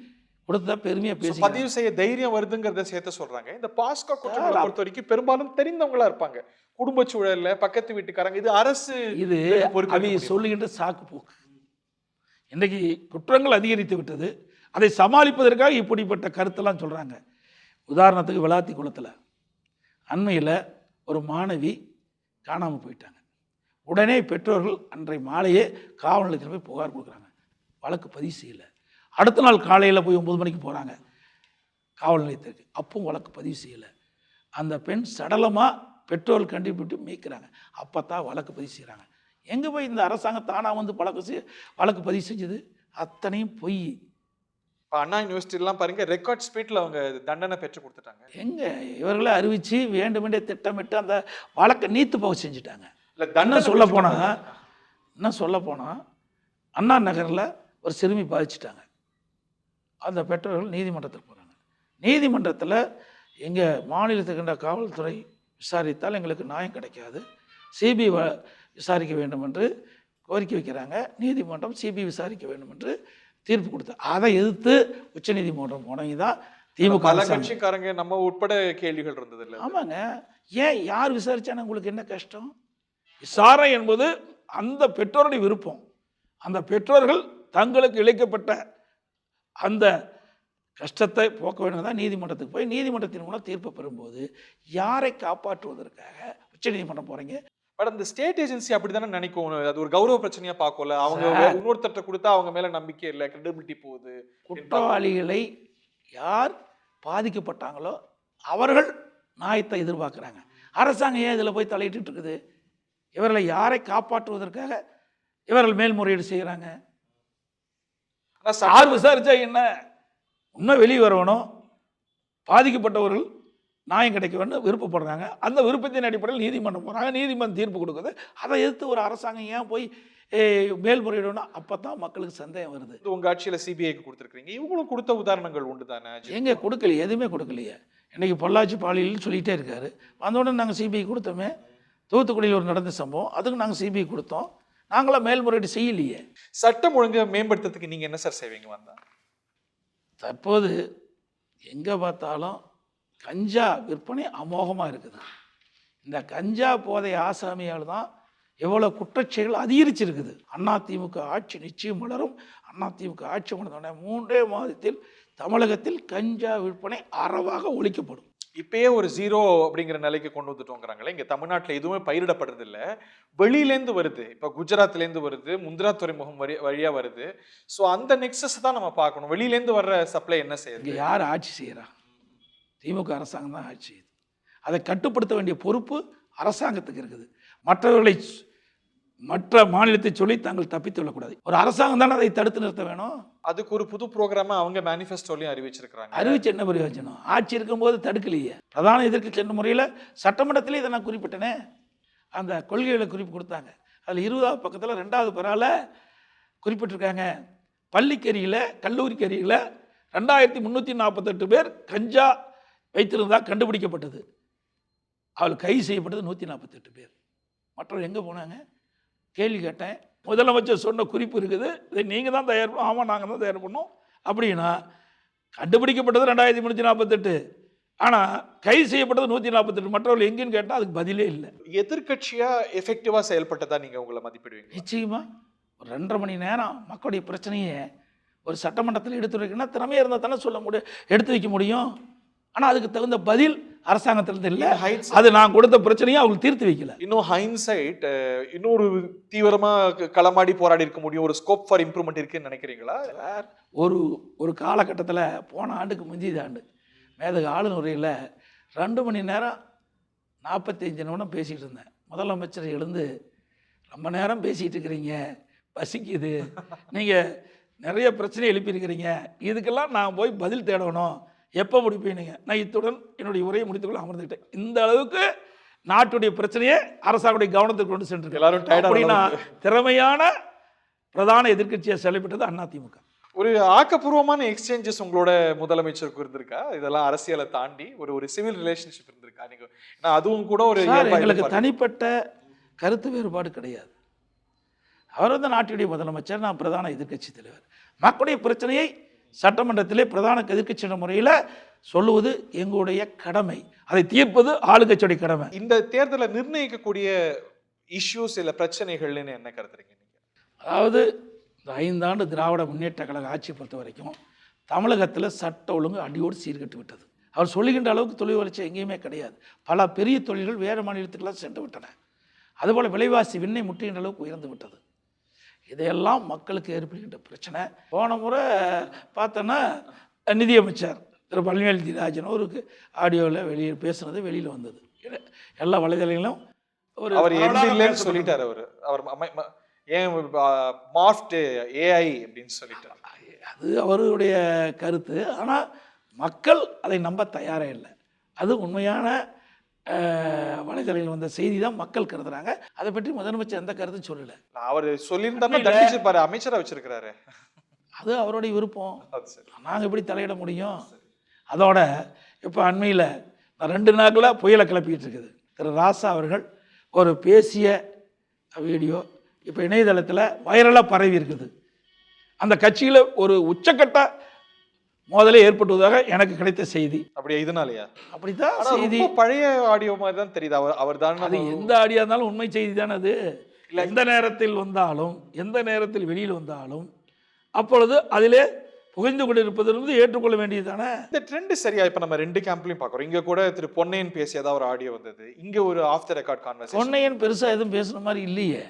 கொடுத்ததா பெருமையாக பேசி பதிவு செய்ய தைரியம் வருதுங்கிறத சேர்த்து சொல்கிறாங்க. இந்த பாஸ்கோ குற்றங்களை பொறுத்த வரைக்கும் பெரும்பாலும் தெரிந்தவங்களா இருப்பாங்க, குடும்ப சூழல்ல, பக்கத்து வீட்டுக்காரங்க. இது அரசு இது அவங்க சொல்லுகின்ற சாக்கு போக்கு. இன்றைக்கி குற்றங்கள் அதிகரித்து விட்டது, அதை சமாளிப்பதற்காக இப்படிப்பட்ட கருத்தெல்லாம் சொல்கிறாங்க. உதாரணத்துக்கு விளாத்தி குளத்தில் அண்மையில் ஒரு மாணவி காணாமல் போயிட்டாங்க. உடனே பெற்றோர்கள் அன்றைய மாலையே காவல் நிலையத்தில் போய் புகார் கொடுக்குறாங்க. வழக்கு பதிவு செய்யலை. அடுத்த நாள் காலையில் போய் 9 மணிக்கு போகிறாங்க காவல் நிலையத்திற்கு, அப்பவும் வழக்கு பதிவு செய்யலை. அந்த பெண் சடலமாக பெற்றோர்கள் கண்டுபிடித்து மீட்கிறாங்க. அப்போ தான் வழக்கு பதிவு செய்கிறாங்க. எங்கே போய் இந்த அரசாங்கம் தானாக வந்து வழக்கு பதிவு செஞ்சது? அத்தனையும் பொய். அண்ணா யூனிவர்சிட்டிலாம் பாருங்க, ரெக்கார்ட் ஸ்பீட்ல அவங்க தண்டனை பெற்று கொடுத்துட்டாங்க. எங்கே இவர்களை அறிவித்து வேண்டுமென்றே திட்டமிட்டு அந்த வழக்கை நீத்து போக செஞ்சுட்டாங்க. இன்னும் சொல்ல போனால் அண்ணா நகரில் ஒரு சிறுமி பாதிச்சிட்டாங்க. அந்த பெற்றோர்கள் நீதிமன்றத்தில் போகிறாங்க. நீதிமன்றத்தில் எங்கள் மாநிலத்துக்கின்ற காவல்துறை விசாரித்தால் எங்களுக்கு நியாயம் கிடைக்காது, சிபிஐ விசாரிக்க வேண்டும் என்று கோரிக்கை வைக்கிறாங்க. நீதிமன்றம் சிபிஐ விசாரிக்க வேண்டும் என்று தீர்ப்பு கொடுத்தார். அதை எதிர்த்து உச்சநீதிமன்றம் போனவங்க தான் திமுக. பல கட்சிக்காரங்க நம்ம உட்பட கேள்விகள் இருந்தது இல்லை? ஆமாங்க. ஏன் யார் விசாரிச்சானு உங்களுக்கு என்ன கஷ்டம்? விசாரணை என்பது அந்த பெற்றோருடைய விருப்பம். அந்த பெற்றோர்கள் தங்களுக்கு இழைக்கப்பட்ட அந்த கஷ்டத்தை போக்க வேண்டும் தான் நீதிமன்றத்துக்கு போய் நீதிமன்றத்தின் மூலம் தீர்ப்பு பெறும்போது யாரை காப்பாற்றுவதற்காக உச்சநீதிமன்றம் போகிறீங்க? பட் அந்த ஸ்டேட் ஏஜென்சி அப்படித்தானே நினைக்கும். அது ஒரு கௌரவ பிரச்சனையா பார்க்கல. அவங்க இன்னொருத்தட்ட கொடுத்தா அவங்க மேல நம்பிக்கை இல்லை, கிரெடிபிலிட்டி போகுது. குற்றவாளிகளை யார் பாதிக்கப்பட்டாங்களோ அவர்கள் நியாயத்தை எதிர்பார்க்குறாங்க. அரசாங்கம் ஏன் இதில் போய் தலையிட்டு இருக்குது? இவர்களை யாரை காப்பாற்றுவதற்காக இவர்கள் மேல்முறையீடு செய்கிறாங்க. யார் விசாரிச்சா என்ன? உண்மை வெளியே வரணும், பாதிக்கப்பட்டவர்கள் நியாயம் கிடைக்க வேண்டும் விருப்பப்படுறாங்க. அந்த விருப்பத்தின் அடிப்படையில் நீதிமன்றம் போகிறாங்க, நீதிமன்றம் தீர்ப்பு கொடுக்குது. அதை எதிர்த்து ஒரு அரசாங்கம் ஏன் போய் மேல்முறையிடணும்? அப்போ தான் மக்களுக்கு சந்தேகம் வருது. உங்கள் ஆட்சியில் சிபிஐக்கு கொடுத்துருக்கீங்க, இவங்களும் கொடுத்த உதாரணங்கள் உண்டு தானே? எங்கே கொடுக்கலையே, எதுவுமே கொடுக்கலையே. இன்றைக்கி பொள்ளாச்சி பாலியல்னு சொல்லிகிட்டே இருக்காரு. வந்தோடனே நாங்கள் சிபிஐ கொடுத்தோமே. தூத்துக்குடியில் ஒரு நடந்த சம்பவம், அதுக்கு நாங்கள் சிபிஐ கொடுத்தோம். நாங்களாம் மேல்முறையீடு செய்யலையே. சட்டம் ஒழுங்கை மேம்படுத்துறதுக்கு நீங்கள் என்ன சார் செய்வீங்க வந்தால்? தற்போது எங்கே பார்த்தாலும் கஞ்சா விற்பனை அமோகமாக இருக்குது. இந்த கஞ்சா போதை ஆசாமியால் தான் எவ்வளோ குற்றச்செயல்கள் அதிகரிச்சிருக்குது. அதிமுக ஆட்சி நிச்சயம் வளரும். அதிமுக ஆட்சி வளர்ந்தோடனே 3 மாதத்தில் தமிழகத்தில் கஞ்சா விற்பனை அறவாக ஒழிக்கப்படும். இப்பயே ஒரு 0 அப்படிங்கிற நிலைக்கு கொண்டு வந்துட்டோங்கிறாங்களே. இங்கே தமிழ்நாட்டில் எதுவுமே பயிரிடப்படுறது இல்லை, வெளியிலேருந்து வருது. இப்போ குஜராத்லேருந்து வருது, முந்திரா துறைமுகம் வழியாக வருது. ஸோ அந்த நெக்ஸஸ் தான் நம்ம பார்க்கணும். வெளியிலேருந்து வர்ற சப்ளை என்ன செய்யுது? யார் ஆட்சி செய்கிறா? திமுக அரசாங்கம் தான் ஆட்சி செய்யுது. அதை கட்டுப்படுத்த வேண்டிய பொறுப்பு அரசாங்கத்துக்கு இருக்குது. மற்றவர்களை மற்ற மாநிலத்தை சொல்லி தாங்கள் தப்பித்து கொள்ளக்கூடாது. ஒரு அரசாங்கம் தானே அதை தடுத்து நிறுத்த வேணும். அதுக்கு ஒரு புது ப்ரோக்ராமை அவங்க மேனிஃபெஸ்டோலையும் அறிவிச்சிருக்கிறாங்க. அறிவிச்சு என்ன பிரயோஜனம்? ஆட்சி இருக்கும்போது தடுக்கலையே. பிரதான எதிர்க்கட்சி என்ற முறையில் சட்டமன்றத்திலே இதை நான் குறிப்பிட்டேனே. அந்த கொள்கைகளை குறிப்பு கொடுத்தாங்க. அதில் 20வது பக்கத்தில் 2வது பெறால குறிப்பிட்டிருக்காங்க, பள்ளிக்கரியில் கல்லூரிக்கரியில் 2348 பேர் கஞ்சா வைத்திருந்தா கண்டுபிடிக்கப்பட்டது. அவள் கைது செய்யப்பட்டது 148 பேர். மற்றவர் எங்கே போனாங்க? கேள்வி கேட்டேன். முதலமைச்சர் சொன்ன குறிப்பு இருக்குது, இதை நீங்கள் தான் தயார் பண்ணோம். ஆமாம், நாங்கள் தான் தயார் பண்ணோம். அப்படின்னா கண்டுபிடிக்கப்பட்டது 2348, ஆனால் கைது செய்யப்பட்டது 148. மற்றவர்கள் எங்கேன்னு கேட்டால் அதுக்கு பதிலே இல்லை. எதிர்க்கட்சியா எஃபெக்டிவா செயல்பட்டதா நீங்க உங்களை மதிப்பிடுவீங்க? நிச்சயமா ஒரு 2.5 மணி நேரம் மக்களுடைய பிரச்சனையை ஒரு சட்டமன்றத்தில் எடுத்து வைக்கணும்னா திறமையாக இருந்தால் தானே சொல்ல முடியும், எடுத்து வைக்க முடியும். ஆனால் அதுக்கு தகுந்த பதில் அரசாங்கத்திலிருந்து இல்லை. அது நான் கொடுத்த பிரச்சனையை அவங்க தீர்த்து வைக்கல. இன்னும் ஹைண்ட்சைட் இன்னொரு தீவிரமா களமாடி போராடி இருக்க முடியும், ஒரு ஸ்கோப் ஃபார் இம்ப்ரூவ்மெண்ட் இருக்குன்னு நினைக்கிறீங்களா? ஒரு காலகட்டத்தில் போன ஆண்டுக்கு முந்தைய ஆண்டு மேதக ஆளுநரையில் 2 மணி நேரம் 45 நிமிடம் பேசிகிட்டு இருந்தேன். முதலமைச்சர் எழுந்து, ரொம்ப நேரம் பேசிகிட்டு இருக்கிறீங்க, பசிக்குது, நீங்கள் நிறைய பிரச்சனை எழுப்பியிருக்கிறீங்க, இதுக்கெல்லாம் நான் போய் பதில் தேடணும், எப்போ முடிப்பீங்க? நான் இத்துடன் என்னுடைய உரையை முடித்துக்கொள்ள அமர்ந்துக்கிட்டேன். இந்த அளவுக்கு நாட்டுடைய பிரச்சனையை அரசாங்குடைய கவனத்துக்கு கொண்டு சென்று எல்லாரும் அப்படின்னா திறமையான பிரதான எதிர்க்கட்சியை செயல்பட்டது அதிமுக. ஒரு ஆக்கப்பூர்வமான எக்ஸ்சேஞ்சஸ் உங்களோட முதலமைச்சருக்கு இருந்திருக்கா? இதெல்லாம் அரசியலை தாண்டி ஒரு சிவில் ரிலேஷன்ஷிப் இருந்திருக்கா? நீங்க அதுவும் கூட ஒரு எங்களுக்கு தனிப்பட்ட கருத்து வேறுபாடு கிடையாது. அவர் வந்து நாட்டுடைய முதலமைச்சர், நான் பிரதான எதிர்க்கட்சி தலைவர். மக்களுடைய பிரச்சனையை சட்டமன்றத்திலே பிரதான எதிர்க்கட்சியின் முறையில் சொல்லுவது எங்களுடைய கடமை, அதை தீர்ப்பது ஆளுங்கட்சியுடைய கடமை. இந்த தேர்தலை நிர்ணயிக்கக்கூடிய இஷ்யூஸ் இல்லை பிரச்சனைகள்னு என்ன கருத்துறீங்க நீங்க? அதாவது இந்த 5 ஆண்டு திராவிட முன்னேற்ற கழக ஆட்சியை பொறுத்த வரைக்கும் தமிழகத்தில் சட்ட ஒழுங்கு அடியோடு சீர்கட்டு விட்டது. அவர் சொல்லுகின்ற அளவுக்கு தொழில் வளர்ச்சி எங்கேயுமே கிடையாது. பல பெரிய தொழில்கள் வேறு மாநிலத்துக்கெல்லாம் சென்று விட்டன. அதுபோல் விலைவாசி விண்ணை முட்டுகின்ற அளவுக்கு உயர்ந்து விட்டது. இதையெல்லாம் மக்களுக்கு ஏற்படுகின்ற பிரச்சனை. போன முறை பார்த்தோன்னா நிதியமைச்சர் திரு பழனிவேல் ராஜன் அவருக்கு ஆடியோவில் பேசுனது வெளியில் வந்தது. எல்லா வலைதளங்களும் அவர் இல்லைன்னு சொல்லிட்டார். அவர் ஏன் மாஃப்ட் ஏஐ அப்படின்னு சொல்லிட்டார். அது அவருடைய கருத்து. ஆனால் மக்கள் அதை நம்ப தயாரே இல்லை. அது உண்மையான வலைதளங்கள் வந்த செய்தி தான் மக்கள் கருதுறாங்க. அதை பற்றி முதலமைச்சர் எந்த கருத்தும் சொல்லலை. அவர் சொல்லியிருந்தாரு, அமைச்சராக வச்சிருக்கிறாரு. அது அவருடைய விருப்பம், நாங்கள் எப்படி தலையிட முடியும்? அதோட இப்போ அண்மையில் 2 நாட்களாக புயலை கிளப்பிட்டு இருக்குது. திரு ராசா அவர்கள் ஒரு பேசிய வீடியோ இப்போ இணையதளத்தில் வைரலாக பரவி இருக்குது. அந்த கட்சியில் ஒரு உச்சக்கட்ட மோதலே ஏற்பட்டுவதாக எனக்கு கிடைத்த செய்தி. அப்படியே இதனாலயா? அப்படித்தான் செய்தி. பழைய ஆடியோ மாதிரி தான் தெரியுது. அவர் தான். அது எந்த ஆடியோ இருந்தாலும் உண்மை செய்தி தானே அது. எந்த நேரத்தில் வந்தாலும், எந்த நேரத்தில் வெளியில் வந்தாலும் அப்பொழுது அதிலே புகைந்து கொண்டிருப்பதிலிருந்து ஏற்றுக்கொள்ள வேண்டியது தானே. இந்த ட்ரெண்ட் சரியா? இப்போ நம்ம 2 கேம்ப்லையும் பார்க்குறோம். இங்கே கூட திரு பொன்னையன் பேசியதா ஒரு ஆடியோ வந்தது, இங்கே ஒரு off the record conversation. Ponnaiyan பெருசாக எதுவும் பேசுன மாதிரி இல்லையே.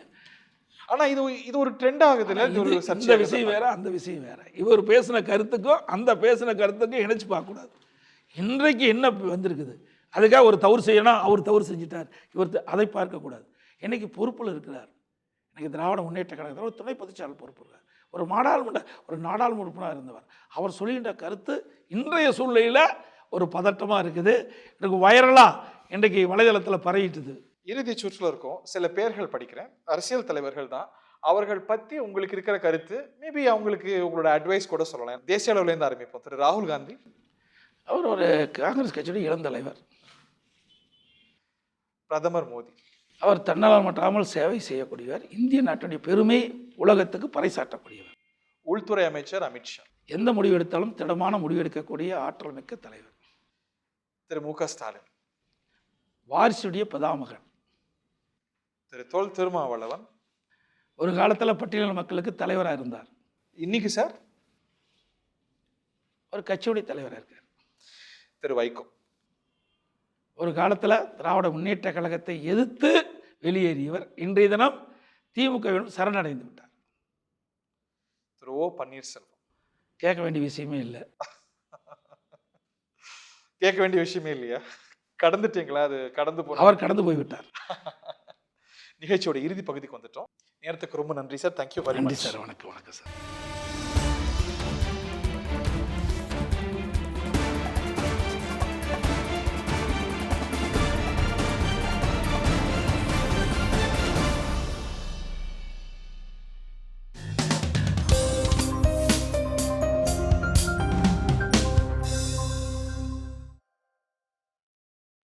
ஆனால் இது ஒரு ட்ரெண்ட் ஆகுது இல்லை? இந்த விஷயம் வேற, அந்த விஷயம் வேற. இவர் பேசின கருத்துக்கும் அந்த பேசின கருத்துக்கும் இணைச்சு பார்க்கக்கூடாது. இன்றைக்கு என்ன வந்திருக்குது, அதுக்காக ஒரு தவறு செய்யணும், அவர் தவறு செஞ்சிட்டார், இவர் அதை பார்க்கக்கூடாது. இன்னைக்கு பொறுப்பில் இருக்கிறார். இன்னைக்கு திராவிட முன்னேற்ற கழகத்தில் ஒரு துணை பொதுச்செயலாளர் பொறுப்பு இருக்கார். ஒரு நாடாளுமன்ற உறுப்பினராக இருந்தவர். அவர் சொல்லுகின்ற கருத்து இன்றைய சூழ்நிலையில் ஒரு பதட்டமாக இருக்குது. எனக்கு வைரலாக இன்றைக்கு வலைதளத்தில் பரவிட்டுது. இறுதி சுற்றில் இருக்கும். சில பேர்கள் படிக்கிறேன், அரசியல் தலைவர்கள் தான். அவர்கள் பற்றி உங்களுக்கு இருக்கிற கருத்து, மேபி அவங்களுக்கு உங்களோட அட்வைஸ் கூட சொல்லலாம். தேசிய அளவுலேருந்து ஆரம்பிப்போம். திரு ராகுல் காந்தி, அவர் ஒரு காங்கிரஸ் கட்சியுடைய இளந்தலைவர். பிரதமர் மோடி, அவர் தன்னலம் மற்றாமல் சேவை செய்யக்கூடியவர். இந்திய நாட்டுடைய பெருமை உலகத்துக்கு பறைசாற்றக்கூடியவர். உள்துறை அமைச்சர் அமித்ஷா, எந்த முடிவு எடுத்தாலும் திடமான முடிவு எடுக்கக்கூடிய ஆற்றல் மிக்க தலைவர். திரு மு.க. ஸ்டாலின், வாரிசுடைய பதாமகன். திரு தொல் திருமாவளவன், ஒரு காலத்தில் பட்டியலின மக்களுக்கு தலைவராக இருந்தார். இன்னைக்கு சார் ஒரு கட்சியுடைய தலைவராக இருக்கார். திரு வைகோ, ஒரு காலத்தில் திராவிட முன்னேற்ற கழகத்தை எதிர்த்து வெளியேறியவர். இன்றைய தினம் திமுகவிடம் சரணடைந்து விட்டார். திரு ஓ பன்னீர்செல்வம், கேட்க வேண்டிய விஷயமே இல்லை. கேட்க வேண்டிய விஷயமே இல்லையா? கடந்துட்டீங்களா? அது கடந்து போய் அவர் கடந்து போய்விட்டார். நிகழ்ச்சியோட இறுதி பகுதிக்கு வந்துட்டோம். நேரத்துக்கு ரொம்ப நன்றி sir. Thank you very much sir. வணக்கம் சார்.